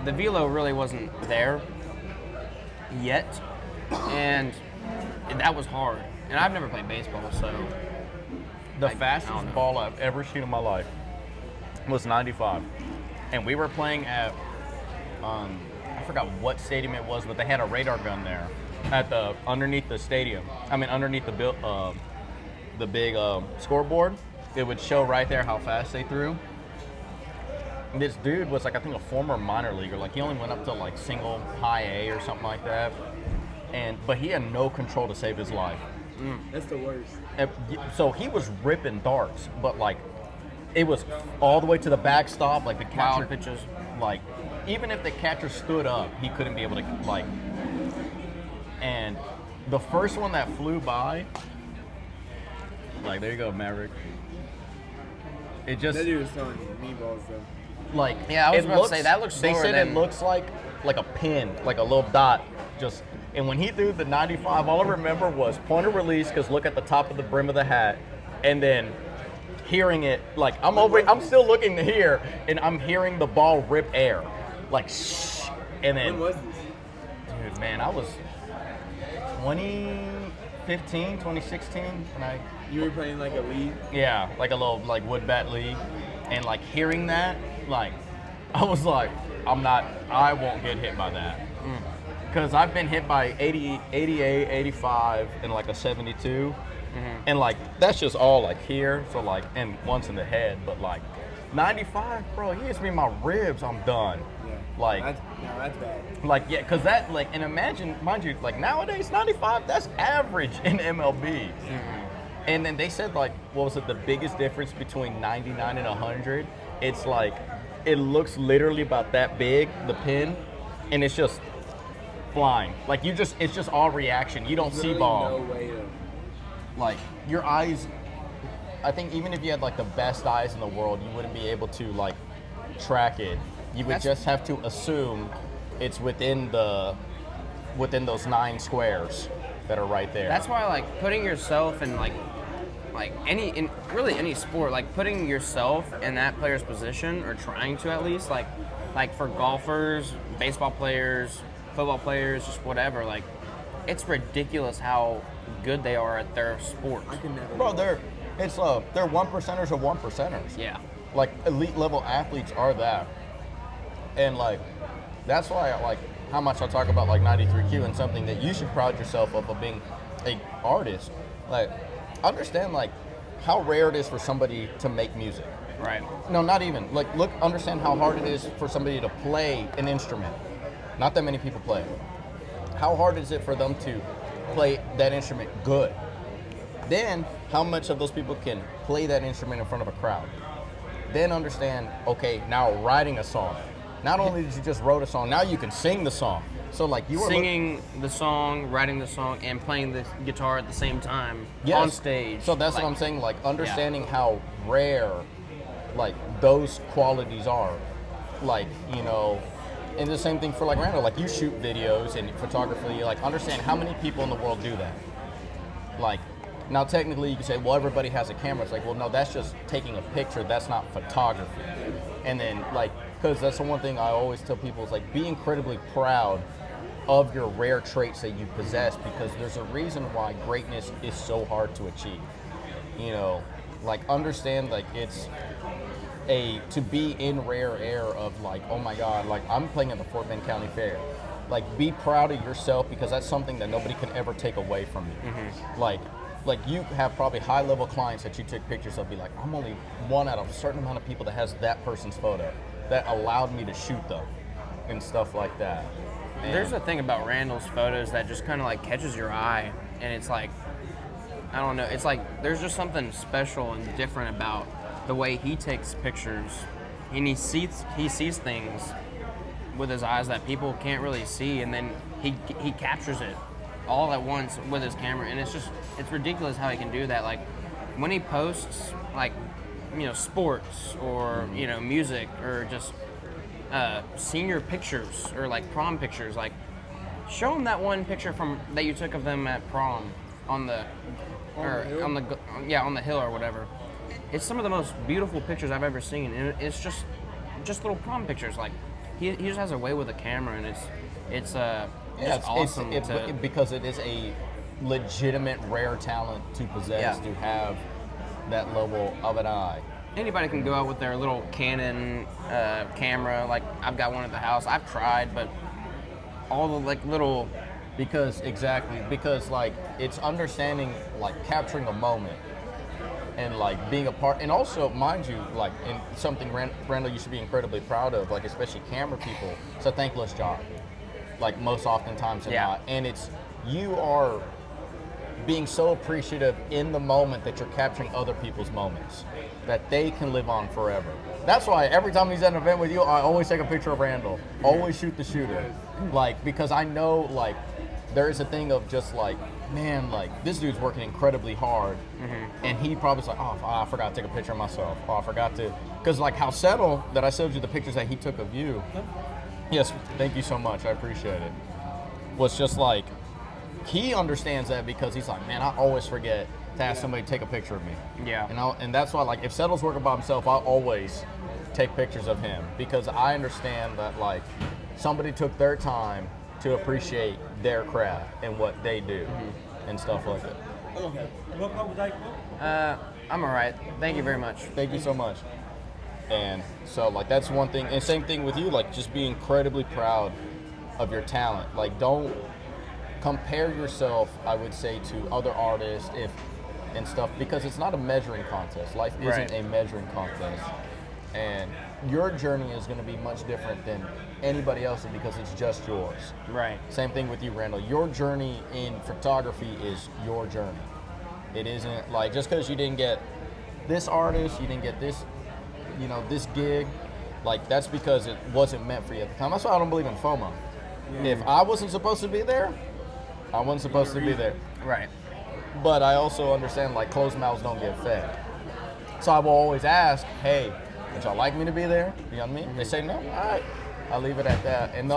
the velo really wasn't there yet, and that was hard. And I've never played baseball, so
The
I don't
fastest
know.
ball I've ever seen in my life was 95, and we were playing at I forgot what stadium it was, but they had a radar gun there underneath the stadium. I mean, underneath the big scoreboard. It would show right there how fast they threw. And this dude was like, I think, a former minor leaguer. Like he only went up to like single high A or something like that. But he had no control to save his life.
That's the worst.
So he was ripping darts, but like it was all the way to the backstop. Like the catcher
Wild pitches.
like even if the catcher stood up, he couldn't be able to like. And the first one that flew by, like there you go, Maverick. It just
That dude was throwing meatballs though.
like
Yeah, I was
it
about to say, that looks
They
slower
said
than-
it looks like a pin, like a little dot. Just and when he threw the 95, all I remember was point of release, because look at the top of the brim of the hat, and then hearing it like I'm still looking to here, and I'm hearing the ball rip air, like shh, and then
When was this?
dude, man, I was 2015, 2016, and
You were playing like a league?
yeah, like a little like wood bat league, and like hearing that, like I was like, I won't get hit by that. Because I've been hit by 80, 88, 85, and like a 72. And like, that's just all like here. So like, and once in the head, but like 95, bro, he hits me in my ribs, I'm done.
Yeah.
Like,
That's bad.
like, yeah, because that, like, and imagine, mind you, like nowadays, 95, that's average in MLB. And then they said, like, what was it, the biggest difference between 99 and 100? It's like, it looks literally about that big, the pin, and it's just flying. Like, you just, it's just all reaction. You don't see
Literally
ball.
no way to.
Like, your eyes, I think even if you had, like, the best eyes in the world, you wouldn't be able to, like, track it. You would just have to assume it's within those 9 squares that are right there.
That's why, like, putting yourself in like really any sport, like putting yourself in that player's position, or trying to at least, like for golfers, baseball players, football players, just whatever. Like, it's ridiculous how good they are at their sport.
I can never.
Bro, they're one percenters of one percenters.
Yeah.
Like, elite level athletes are that. And like, that's why I like how much I talk about like 93Q, and something that you should pride yourself of being a artist. Like, understand like how rare it is for somebody to make music.
Right.
No, not even. Like, understand how hard it is for somebody to play an instrument. Not that many people play. How hard is it for them to play that instrument good? Then, how much of those people can play that instrument in front of a crowd? Then understand, okay, now writing a song. Not only did you just wrote a song, now you can sing the song. So like, you were
Singing the song, writing the song, and playing the guitar at the same time
Yes.
on stage.
So that's
like,
what I'm saying, like, understanding how rare, like, those qualities are. Like, you know, and the same thing for, like, Randall, like, you shoot videos and photography, like, understand how many people in the world do that. Like, now technically you can say, well, everybody has a camera. It's like, well, no, that's just taking a picture, that's not photography. And then, like, because that's the one thing I always tell people is, like, be incredibly proud of your rare traits that you possess, because there's a reason why greatness is so hard to achieve. You know, like, understand, like, it's to be in rare air of like, oh my God, like, I'm playing at the Fort Bend County Fair. Like, be proud of yourself, because that's something that nobody can ever take away from you. Like you have probably high level clients that you took pictures of, be like, I'm only one out of a certain amount of people that has that person's photo that allowed me to shoot them and stuff like that. And
There's a thing about Randall's photos that just kind of like catches your eye, and it's like, I don't know, it's like there's just something special and different about the way he takes pictures, and he sees things with his eyes that people can't really see, and then he captures it all at once with his camera, and it's ridiculous how he can do that. Like, when he posts, like, you know, sports or, you know, music, or just senior pictures, or like prom pictures, like, show him that one picture that you took of them at prom on the hill or whatever. It's some of the most beautiful pictures I've ever seen, and it's just little prom pictures. Like, he just has a way with a camera, and it's awesome
because it is a legitimate rare talent to possess, to have that level of an eye.
Anybody can go out with their little Canon camera. Like, I've got one at the house. I've tried, but all the like little
because like, it's understanding, like, capturing a moment and like being a part, and also, mind you, like, in something Randall you should be incredibly proud of, like, especially camera people, it's a thankless job, like, most oftentimes than not, and it's, you are being so appreciative in the moment that you're capturing other people's moments that they can live on forever. That's why every time he's at an event with you, I always take a picture of Randall, always shoot the shooter, like, because I know, like, there is a thing of just like, man, like, this dude's working incredibly hard, and he probably's like, oh, I forgot to take a picture of myself. Oh, I forgot to, because like how Settle, that I showed you the pictures that he took of you. Yes, thank you so much, I appreciate it. Was just like, he understands that, because he's like, man, I always forget to ask somebody to take a picture of me.
Yeah.
And that's why, like, if Settle's working by himself, I always take pictures of him, because I understand that, like, somebody took their time to appreciate their craft and what they do and stuff like that.
Okay.
I'm all right. Thank you very much.
Thank you so much. And so, like, that's one thing. And same thing with you, like, just be incredibly proud of your talent. Like, don't compare yourself, I would say, to other artists and stuff, because it's not a measuring contest. Life isn't
Right.
a measuring contest. And your journey is going to be much different than anybody else's because it's just yours.
Right.
Same thing with you, Randall. Your journey in photography is your journey. It isn't like just because you didn't get this artist, you didn't get this, this gig, like that's because it wasn't meant for you at the time. That's why I don't believe in FOMO. If I wasn't supposed to be there, I wasn't supposed to be there.
Right.
But I also understand like closed mouths don't get fed. So I will always ask, hey, would y'all like me to be there? You know what I mean? They say no, all right. I'll leave it at that. And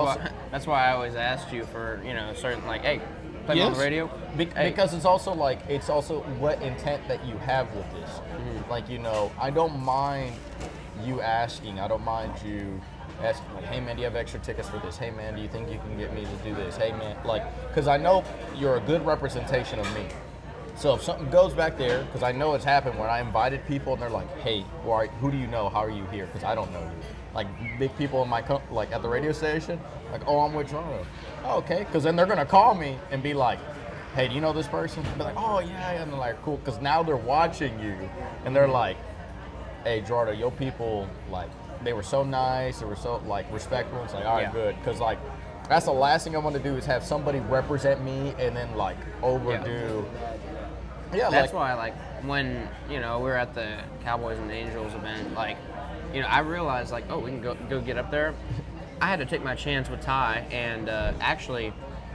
That's why I always asked you for, certain, like, hey, play me on the radio. Hey.
Because it's also what intent that you have with this. Like, I don't mind you asking. I don't mind you asking, like, hey, man, do you have extra tickets for this? Hey, man, do you think you can get me to do this? Hey, man, because I know you're a good representation of me. So if something goes back there, because I know it's happened when I invited people and they're like, hey, who do you know? How are you here? Because I don't know you. Like big people in my like at the radio station, like, oh, I'm with Gerardo. Oh, okay, because then they're gonna call me and be like, hey, do you know this person? I'll be like, oh yeah, and they're like, cool, because now they're watching you, and they're like, hey, Gerardo, your people, like, they were so nice, they were so like respectful. It's like, all right, good, because like that's the last thing I want to do is have somebody represent me and then like overdo. Yeah,
that's why, like, when, we were at the Cowboys and Angels event, like, I realized, like, oh, we can go get up there. I had to take my chance with Ty, and actually,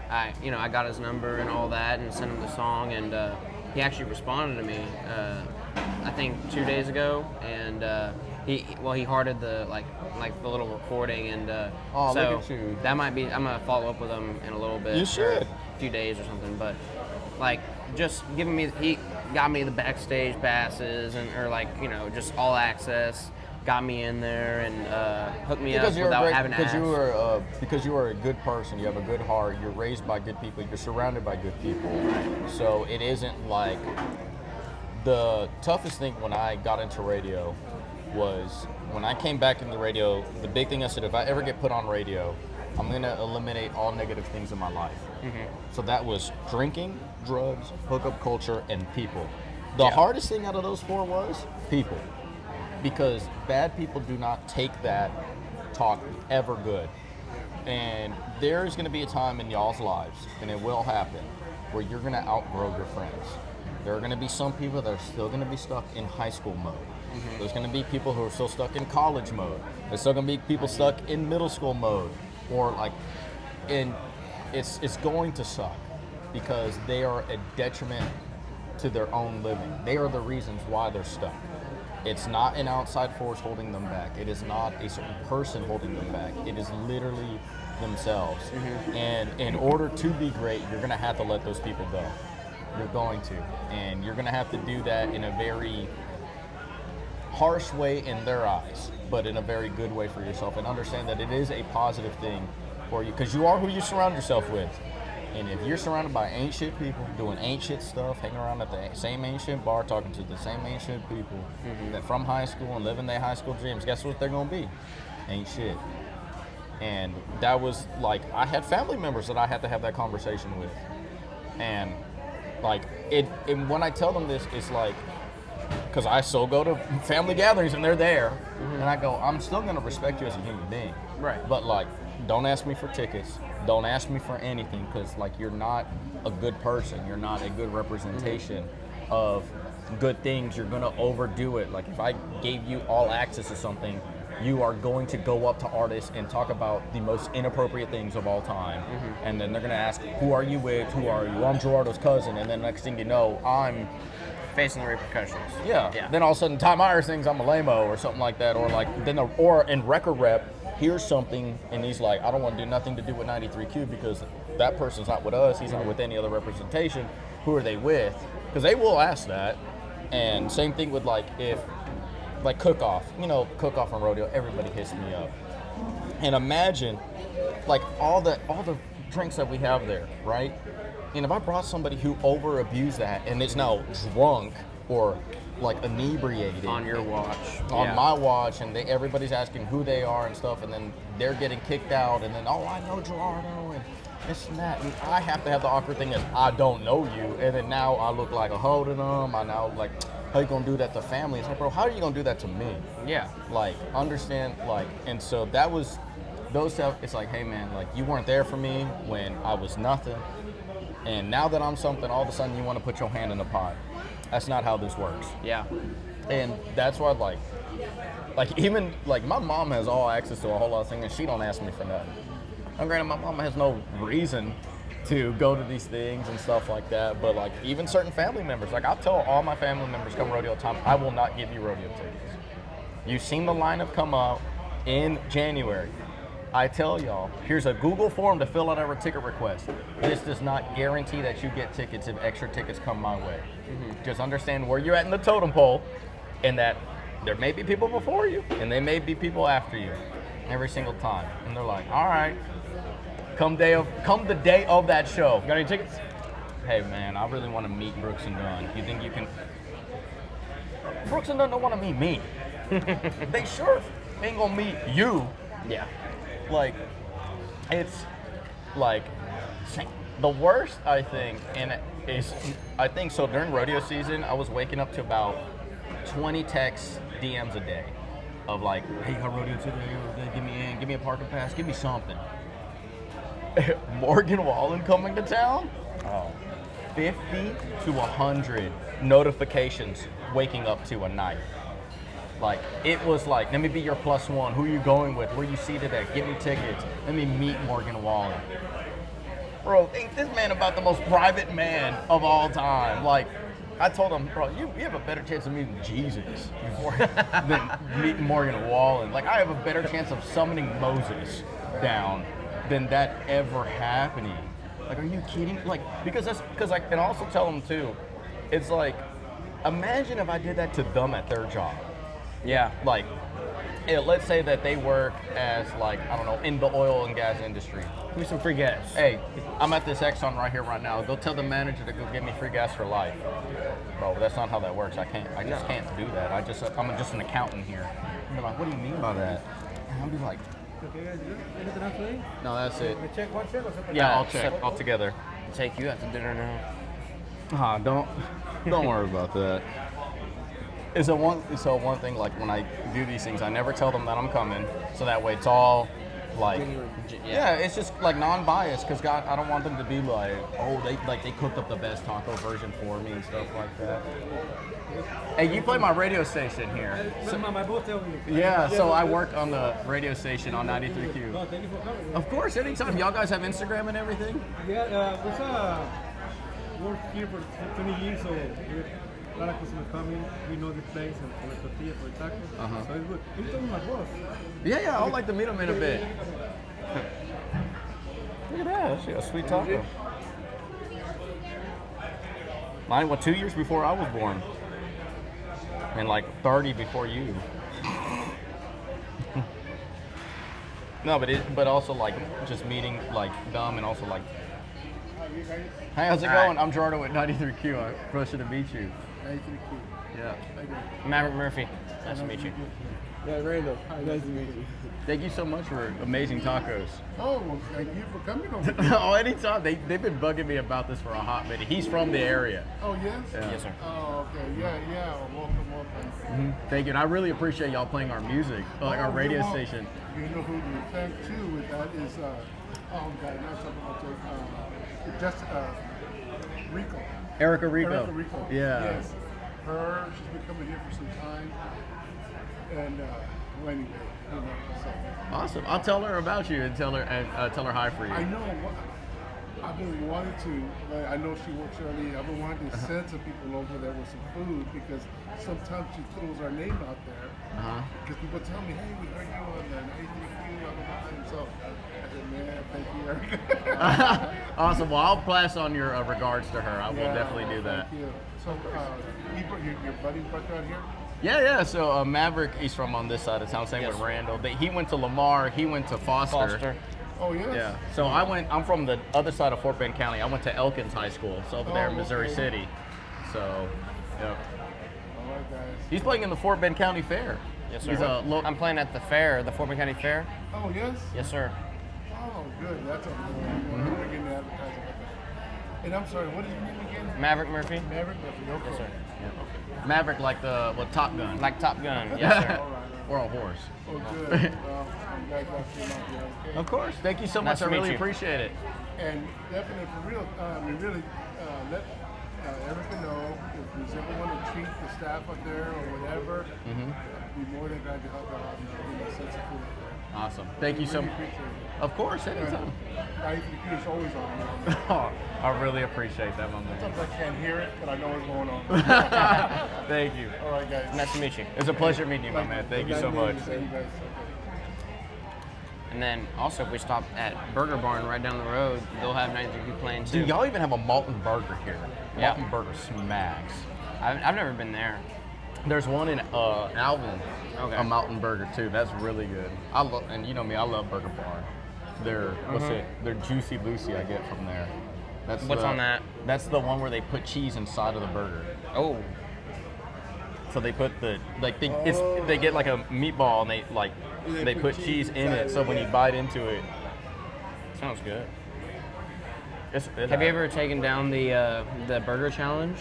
I got his number and all that and sent him the song, and he actually responded to me, I think 2 days ago, and he hearted the, like the little recording, and
oh,
so
look at you.
that might be, I'm going to follow up with him in a little bit.
You should.
A few days or something, but, like, just giving me, he got me the backstage passes just all access, got me in there and hooked me up without having to ask.
Because you are a good person, you have a good heart, you're raised by good people, you're surrounded by good people. So it isn't like the toughest thing when I got into radio was when I came back into radio, the big thing I said, if I ever get put on radio, I'm going to eliminate all negative things in my life. So that was drinking, drugs, hookup culture, and people. The hardest thing out of those four was people. Because bad people do not take that talk ever good. And there's going to be a time in y'all's lives, and it will happen, where you're going to outgrow your friends. There are going to be some people that are still going to be stuck in high school mode. There's going to be people who are still stuck in college mode. There's still going to be people stuck in middle school mode. Or it's going to suck because they are a detriment to their own living. They are the reasons why they're stuck. It's not an outside force holding them back. It is not a certain person holding them back. It is literally themselves. And in order to be great, you're going to have to let those people go. You're going to. And you're going to have to do that in a very harsh way in their eyes, but in a very good way for yourself, and understand that it is a positive thing for you because you are who you surround yourself with. And if you're surrounded by ain't shit people doing ain't shit stuff, hanging around at the same ain't shit bar, talking to the same ain't shit people that from high school and living their high school dreams, guess what they're gonna be? Ain't shit. And that was like, I had family members that I had to have that conversation with. And like and when I tell them this, it's like, because I still go to family gatherings and they're there, and I go, I'm still gonna respect you as a human being.
Right.
But like, don't ask me for tickets. Don't ask me for anything, because like, you're not a good person. You're not a good representation of good things. You're gonna overdo it. Like, if I gave you all access to something, you are going to go up to artists and talk about the most inappropriate things of all time. And then they're gonna ask, who are you with? Who are you? I'm Gerardo's cousin. And then next thing you know, I'm
facing the repercussions.
Yeah. Then all of a sudden, Ty Myers thinks I'm a lame-o or something like that, or like or in record rep, here's something, and he's like, I don't want to do nothing to do with 93Q because that person's not with us. He's not with any other representation. Who are they with? Because they will ask that. And same thing with like cook-off. Cook-off and rodeo. Everybody hits me up. And imagine, like all the drinks that we have there, right? And if I brought somebody who over-abused that and is now drunk or like inebriated
On your watch.
on
Yeah.
my watch, and everybody's asking who they are and stuff, and then they're getting kicked out, and then I know Gerardo and this and that, and I have to have the awkward thing that I don't know you, and then now I look like a hoe to them. I now like, how you gonna do that to family? It's like, bro, how are you gonna do that to me?
Yeah.
Like, understand, like, and so that was those stuff. It's like, hey man, like you weren't there for me when I was nothing, and now that I'm something, all of a sudden you want to put your hand in the pot. That's not how this works.
Yeah.
And that's why, like even like my mom has all access to a whole lot of things, and she don't ask me for nothing. And granted, my mom has no reason to go to these things and stuff like that. But like even certain family members, like I'll tell all my family members come rodeo time, I will not give you rodeo tickets. You've seen the lineup come out in January. I tell y'all, here's a Google form to fill out our ticket request. This does not guarantee that you get tickets if extra tickets come my way. Just understand where you're at in the totem pole, and that there may be people before you, and they may be people after you, every single time. And they're like, all right, come the day of that show.
Got any tickets?
Hey man, I really want to meet Brooks and Dunn. You think you can? Brooks and Dunn don't want to meet me. They sure ain't gonna meet you.
Yeah.
Like, it's like the worst, I think, and is I think so during rodeo season, I was waking up to about 20 texts, DMs a day of like, hey, you got rodeo today? Give me a parking pass, give me something. Morgan Wallen coming to town? Oh. 50 to 100 notifications waking up to a night. Like, it was like, let me be your plus one. Who are you going with? Where you seated at? Give me tickets. Let me meet Morgan Wallen. Bro, ain't this man about the most private man of all time? Like, I told him, bro, you have a better chance of meeting Jesus than meeting Morgan Wallen. Like, I have a better chance of summoning Moses down than that ever happening. Like, are you kidding? Like, because I can also tell them too, it's like, imagine if I did that to them at their job.
Yeah.
Like, let's say that they work as like, I don't know, in the oil and gas industry.
Give me some free gas.
Hey, I'm at this Exxon right here right now. Go tell the manager to go give me free gas for life. Bro, that's not how that works. I just can't do that. I'm just an accountant here. And they're like, what do you mean by that? And I'll be like, no, that's it. Yeah, I'll check all together.
Take you out to dinner now.
Don't worry about that. So one thing, like when I do these things, I never tell them that I'm coming, so that way it's all like, yeah, it's just like non-biased, because God, I don't want them to be like, oh, they cooked up the best taco version for me and stuff like that. Hey, you play my radio station here. Yeah, so I work on the radio station on 93Q.
Thank you for coming.
Of course, anytime. Y'all guys have Instagram and everything?
Yeah, we worked here for 20 years, so a lot of customers coming. We know this place and for the tortilla, for the tacos. So it's good. You told me my boss.
Yeah, I'd like to meet him in a bit. Look at that. That's a sweet taco. Mine was 2 years before I was born. And like 30 before you. No, but also like just meeting like them, and also like, hey, how's it going? I'm Gerardo at 93Q. Pleasure to meet you.
93Q.
Yeah.
Maverick Murphy. Nice to meet you.
Yeah, Randall. Nice to meet you.
Thank you so much for amazing tacos.
Oh, well, thank you for coming over here.
Oh, anytime. They've been bugging me about this for a hot minute. He's from the area.
Oh, yes?
Yeah.
Yes, sir.
Oh, okay. Yeah. Welcome.
Thank you. And I really appreciate y'all playing our music, like our radio station.
You know who you thank too with that is, oh, God, now something about just Rico.
Erica Rico.
Erica Rico.
Yeah.
Yes. Her, she's been coming here for some time. And, well, anyway, you know, so.
Awesome. I'll tell her about you and tell her hi for you.
I know. I've been wanting to. I know she works early. I've been wanting to send some people over there with some food, because sometimes she throws our name out there. Because people tell me, hey, we heard you on the 93Q, blah, blah, blah. And so I said, man, thank you, Erica.
Awesome. Well, I'll pass on your regards to her. I will definitely do that.
Thank you. So, your buddy's back out here?
Yeah. So Maverick, he's from on this side of town. Same with Randall. He went to Lamar. He went to Foster.
Oh, yes?
Yeah. So I'm from the other side of Fort Bend County. I went to Elkins High School, so over there in Missouri City. So, yeah.
All right, guys.
He's playing in the Fort Bend County Fair.
Yes, sir.
He's a
I'm playing at the fair, the Fort Bend County Fair.
Oh, yes?
Yes, sir.
Oh, good. That's a we're getting the advertising. And I'm sorry, what is your name again?
Maverick Murphy.
Maverick Murphy. Okay.
Yes, sir.
Maverick, like the Top Gun,
Like Top Gun. Yes, sir.
All right.
or a horse.
Oh, good. Well, I'm glad y'all came out here. Okay.
Of course. Thank you so
Nice
much. I
to meet
really
you.
appreciate it.
And definitely, for real, we really let Erica know if there's ever want to treat the staff up there or whatever, I'd be more than glad to help out and give a sense of food up there.
Awesome. Thank you so
Really
much.
appreciate it.
Of course, anytime.
The computer's always on.
Oh, I really appreciate that, my man.
Sometimes I can't hear it, but I know what's going on.
Thank you.
All right, guys.
Nice to meet you.
It's a pleasure meeting you, my man. Thank you so much.
You guys. Okay.
And then also, if we stop at Burger Barn right down the road, they'll have 93 playing too.
Dude, y'all even have a Malton Burger here.
Yeah.
Malton Burger smacks.
I've never been there.
There's one in Alvin,
Okay.
a Mountain Burger too. That's really good. I love, and you know me, I love Burger Barn. Their Their Juicy Lucy I get from there. That's
What's on that?
That's the one where they put cheese inside of the burger.
Oh,
So they put they get like a meatball and they put cheese in it. So when you bite into it,
sounds good.
it's
Have you ever taken down the burger challenge?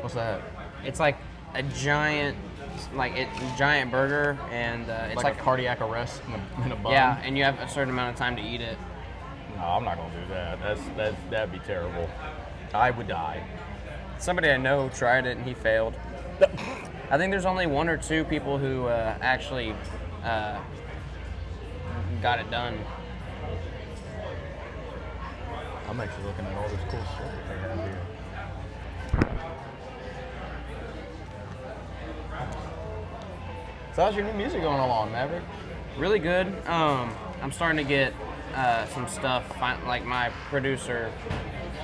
What's that?
It's like a giant, giant burger, and it's
Like a cardiac arrest in a bun.
yeah, and you have a certain amount of time to eat it.
No, I'm not gonna do that. That'd be terrible. I would die.
Somebody I know tried it and he failed. I think there's only one or two people who actually got it done.
I'm actually looking at all this cool shit that they have here. So how's your new music going along, Maverick?
Really good. I'm starting to get some stuff. Like my producer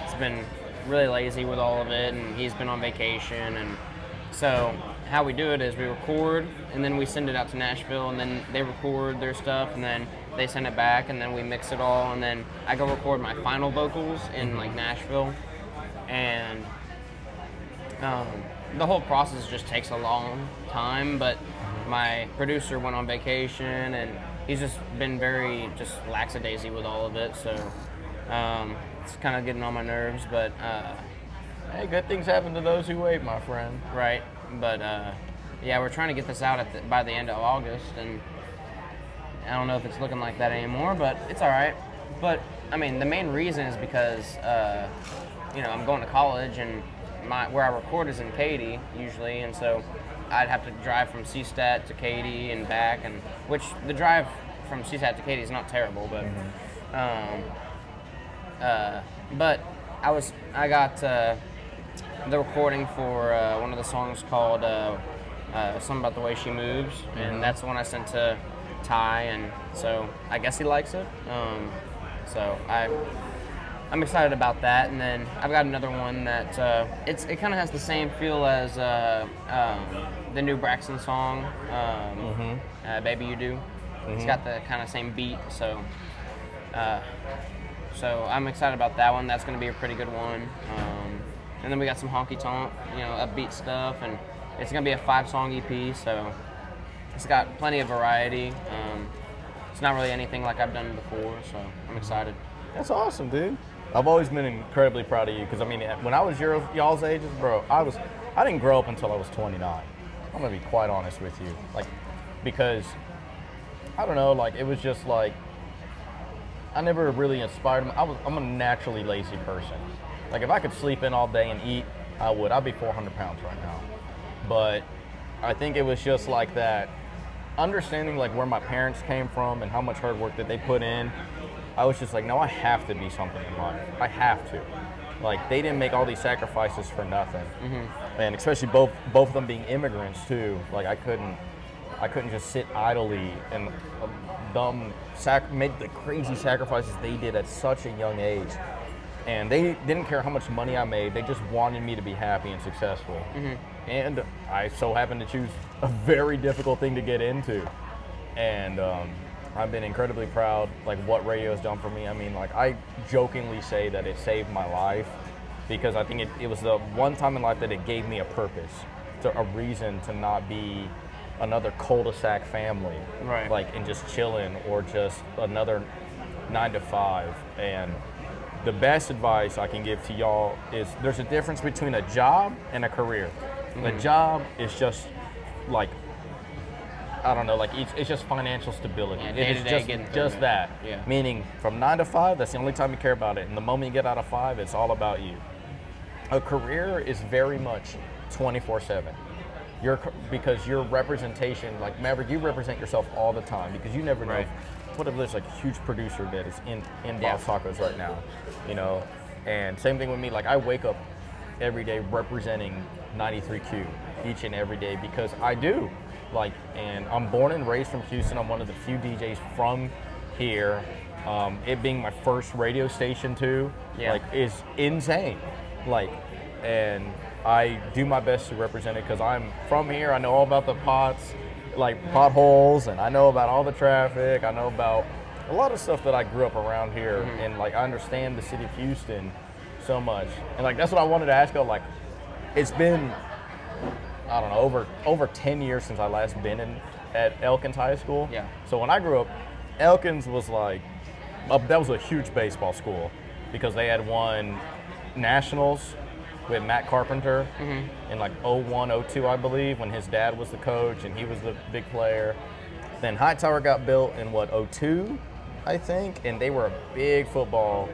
has been really lazy with all of it, and he's been on vacation. And so how we do it is we record, and then we send it out to Nashville, and then they record their stuff, and then they send it back, and then we mix it all, and then I go record my final vocals in like Nashville, and the whole process just takes a long time. But my producer went on vacation, and he's just been very just lackadaisy with all of it, so it's kind of getting on my nerves. But
Hey, good things happen to those who wait, my friend.
right, but yeah, we're trying to get this out by the end of August, and I don't know if it's looking like that anymore, but it's all right. But I mean, the main reason is because I'm going to college, and where I record is in Katy usually, and so I'd have to drive from CSTAT to Katy and back, and which the drive from CSTAT to Katy is not terrible, but but I got the recording for one of the songs called something about the way she moves, and that's the one I sent to Ty, and so I guess he likes it. So I'm excited about that, and then I've got another one that it kind of has the same feel as the new Braxton song, "Baby You Do." It's got the kind of same beat, so I'm excited about that one. That's going to be a pretty good one. And then we got some honky tonk, upbeat stuff, and it's going to be a 5-song EP, so it's got plenty of variety. It's not really anything like I've done before, so I'm excited.
That's awesome, dude. I've always been incredibly proud of you because I mean, when I was y'all's ages, bro, I didn't grow up until I was 29. I'm gonna be quite honest with you, because I don't know, it was just I never really inspired. I'm a naturally lazy person. If I could sleep in all day and eat, I would. I'd be 400 pounds right now. But I think it was just that, understanding where my parents came from and how much hard work that they put in. I was just no, I have to be something in life. I have to. They didn't make all these sacrifices for nothing. And especially both of them being immigrants too. I couldn't just sit idly and make the crazy sacrifices they did at such a young age. And they didn't care how much money I made. They just wanted me to be happy and successful. And I so happened to choose a very difficult thing to get into. And I've been incredibly proud, what radio has done for me. I mean, I jokingly say that it saved my life because I think it was the one time in life that it gave me a purpose a reason to not be another cul-de-sac family,
Right.
like, and just chilling, or just another 9 to 5. And the best advice I can give to y'all is there's a difference between a job and a career. A job is just like, I don't know, like it's just financial stability.
Yeah,
It
day-to-day
is
getting through
just
it.
that.
Yeah.
Meaning from 9 to 5, that's the only time you care about it. And the moment you get out of 5, it's all about you. A career is very much 24/7. Because your representation, like Maverick, you represent yourself all the time, because you never know.
Right.
What if there's like a huge producer that is in
Yeah.
Bout Tacos right now, you know? And same thing with me. Like, I wake up every day representing 93Q each and every day, because I do. Like, and I'm born and raised from Houston. I'm one of the few DJs from here. It being my first radio station too,
Yeah.
like, is insane. Like, and I do my best to represent it because I'm from here. I know all about the potholes, and I know about all the traffic. I know about a lot of stuff that I grew up around here, and like I understand the city of Houston so much. And like that's what I wanted to ask you. Like, it's been, I don't know, over 10 years since I last been at Elkins High School.
Yeah.
So when I grew up, Elkins was like, that was a huge baseball school, because they had won nationals with Matt Carpenter in like 01, 02, I believe, when his dad was the coach and he was the big player. Then Hightower got built in 02, I think, and they were a big football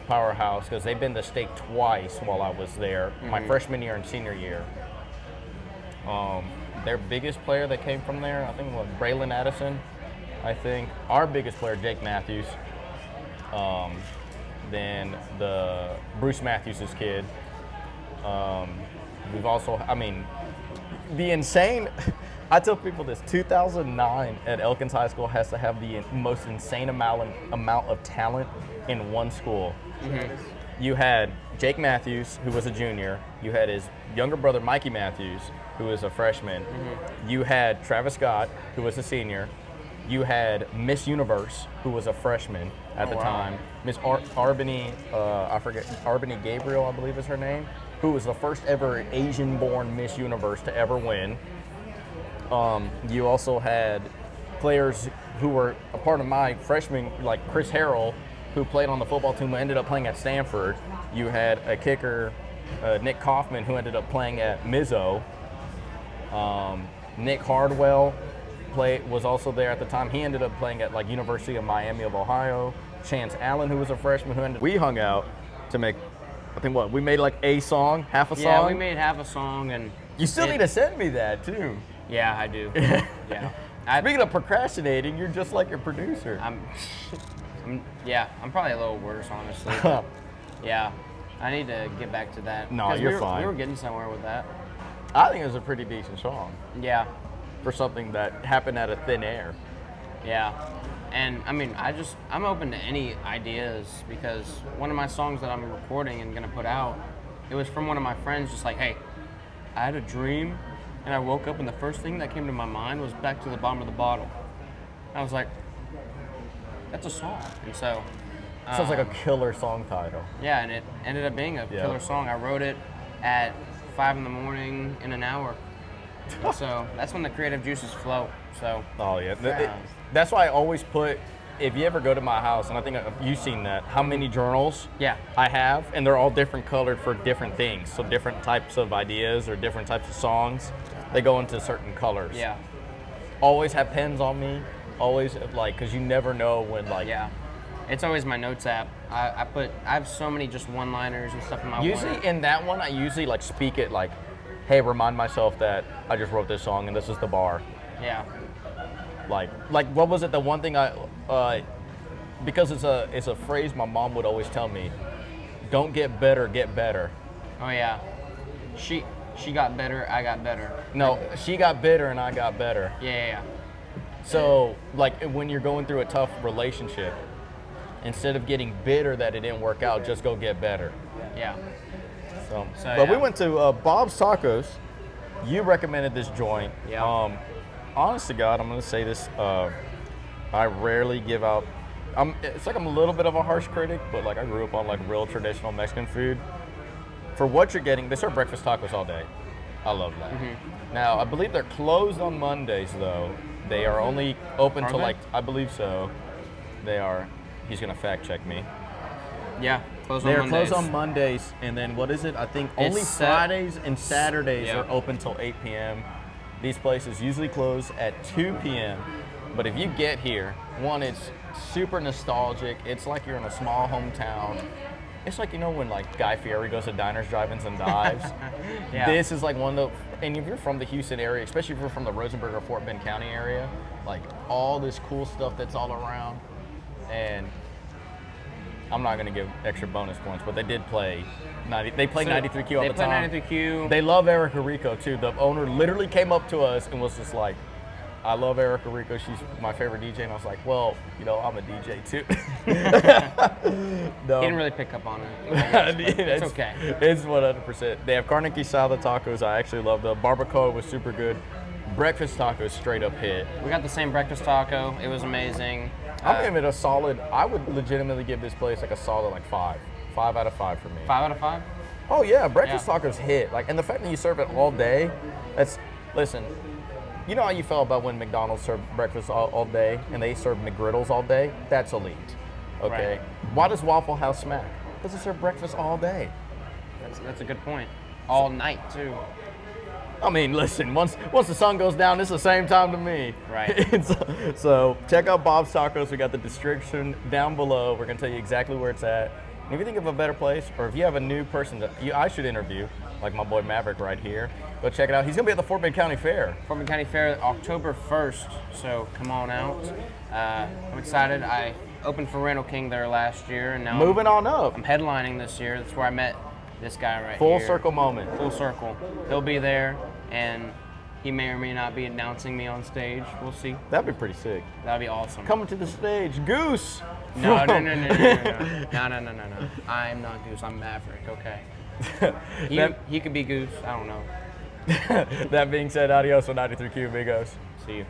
powerhouse because they've been to state twice while I was there, my freshman year and senior year. Their biggest player that came from there, I think, was Braylon Addison. I think our biggest player, Jake Matthews. Then the Bruce Matthews' kid. We've also, I mean, the insane. I tell people this: 2009 at Elkins High School has to have the most insane amount of talent in one school. You had Jake Matthews, who was a junior. You had his younger brother, Mikey Matthews, who was a freshman. You had Travis Scott, who was a senior. You had Miss Universe, who was a freshman at the time. Miss Arbany, I forget, Arbany Gabriel, I believe is her name, who was the first ever Asian-born Miss Universe to ever win. You also had players who were a part of my freshman, like Chris Harrell, who played on the football team, who ended up playing at Stanford. You had a kicker, Nick Kaufman, who ended up playing at Mizzo. Nick Hardwell was also there at the time. He ended up playing at like University of Miami of Ohio. Chance Allen, who was a freshman, we hung out to make, I think we made like a song, half a song.
Yeah, we made half a song, and
you still need to send me that too.
Yeah, I do. Yeah.
Speaking of procrastinating, you're just like your producer.
I'm probably a little worse, honestly. Yeah, I need to get back to that.
No,
'Cause
you're fine.
We were getting somewhere with that.
I think it was a pretty decent song
Yeah,
for something that happened out of thin air.
yeah. And I mean, I'm open to any ideas, because one of my songs that I'm recording and gonna put out, it was from one of my friends, just like, hey, I had a dream, and I woke up and the first thing that came to my mind was Back to the Bottom of the Bottle. I was like, that's a song. And so
Sounds like a killer song title.
yeah, and it ended up being a killer song. I wrote it at 5 in an hour. And so that's when the creative juices flow. So
Oh yeah, that's why I always put. If you ever go to my house, and I think you've seen that, how many journals
yeah,
I have, and they're all different colored for different things. So different types of ideas or different types of songs, they go into certain colors.
yeah,
Always have pens on me. Always because you never know when
yeah. It's always my notes app. I have so many just one-liners and stuff in my
Usually in that one, I usually speak it like, hey, remind myself that I just wrote this song and this is the bar.
Yeah,
Like what was it? The one thing because it's a phrase my mom would always tell me, don't get better, get better.
oh yeah. She got better, I got better.
No, she got bitter and I got better.
Yeah.
So like when you're going through a tough relationship, instead of getting bitter that it didn't work out, just go get better.
Yeah.
But we went to Bob's Tacos. You recommended this joint.
Yeah.
Honest to God, I'm going to say this. I rarely give out. It's like I'm a little bit of a harsh critic, but like I grew up on like real traditional Mexican food. For what you're getting, they serve breakfast tacos all day. I love that.
Mm-hmm.
Now, I believe they're closed on Mondays, though. They are only open
Are
till,
they?
like, I believe so. They are. He's going to fact check me.
Yeah, close on
They're
Mondays.
closed on Mondays, and then what is it? I think only Fridays and Saturdays are open till 8 p.m. These places usually close at 2 p.m. But if you get here, one, it's super nostalgic. It's like you're in a small hometown. It's like, you know, when like Guy Fieri goes to diners, drive-ins, and dives.
Yeah.
This is like one of the, and if you're from the Houston area, especially if you're from the Rosenburg or Fort Bend County area, like all this cool stuff that's all around. And I'm not going to give extra bonus points, but they did play 90. They played 93Q all the time.
They play 93Q.
They love Erica Rico too. The owner literally came up to us and was just like, "I love Erica Rico. She's my favorite DJ." And I was like, "Well, you know, I'm a DJ too." No.
He didn't really pick up on it. I guess, but it's okay.
It's 100%. They have carne asada tacos. I actually love them. Barbacoa was super good. Breakfast tacos straight up hit.
We got the same breakfast taco. It was amazing.
I'm giving it a solid. I would legitimately give this place like a solid like 5. 5 out of 5 for me.
5 out of 5?
Oh yeah, breakfast tacos hit. Like, and the fact that you serve it all day, listen. You know how you felt about when McDonald's served breakfast all day and they serve McGriddles all day? That's elite. Okay.
Right.
Why does Waffle House smack? Because they serve breakfast all day.
That's a good point. All night too.
I mean, listen, once the sun goes down, it's the same time to me.
Right.
So check out Bob's Tacos. We got the description down below. We're gonna tell you exactly where it's at. And if you think of a better place, or if you have a new person that I should interview, like my boy Maverick right here, go check it out. He's gonna be at the Fort Bend County Fair.
Fort Bend County Fair, October 1st. So come on out. I'm excited. I opened for Randall King there last year, and now
Moving on up.
I'm headlining this year. That's where I met this guy right
Full
here.
circle moment.
Full circle. He'll be there, and he may or may not be announcing me on stage. We'll see.
That'd be pretty sick.
That'd be awesome.
Coming to the stage, Goose.
No.
from-
No. I'm not Goose. I'm Maverick. Okay. He could be Goose. I don't know.
That being said, adios on 93Q, amigos.
See you.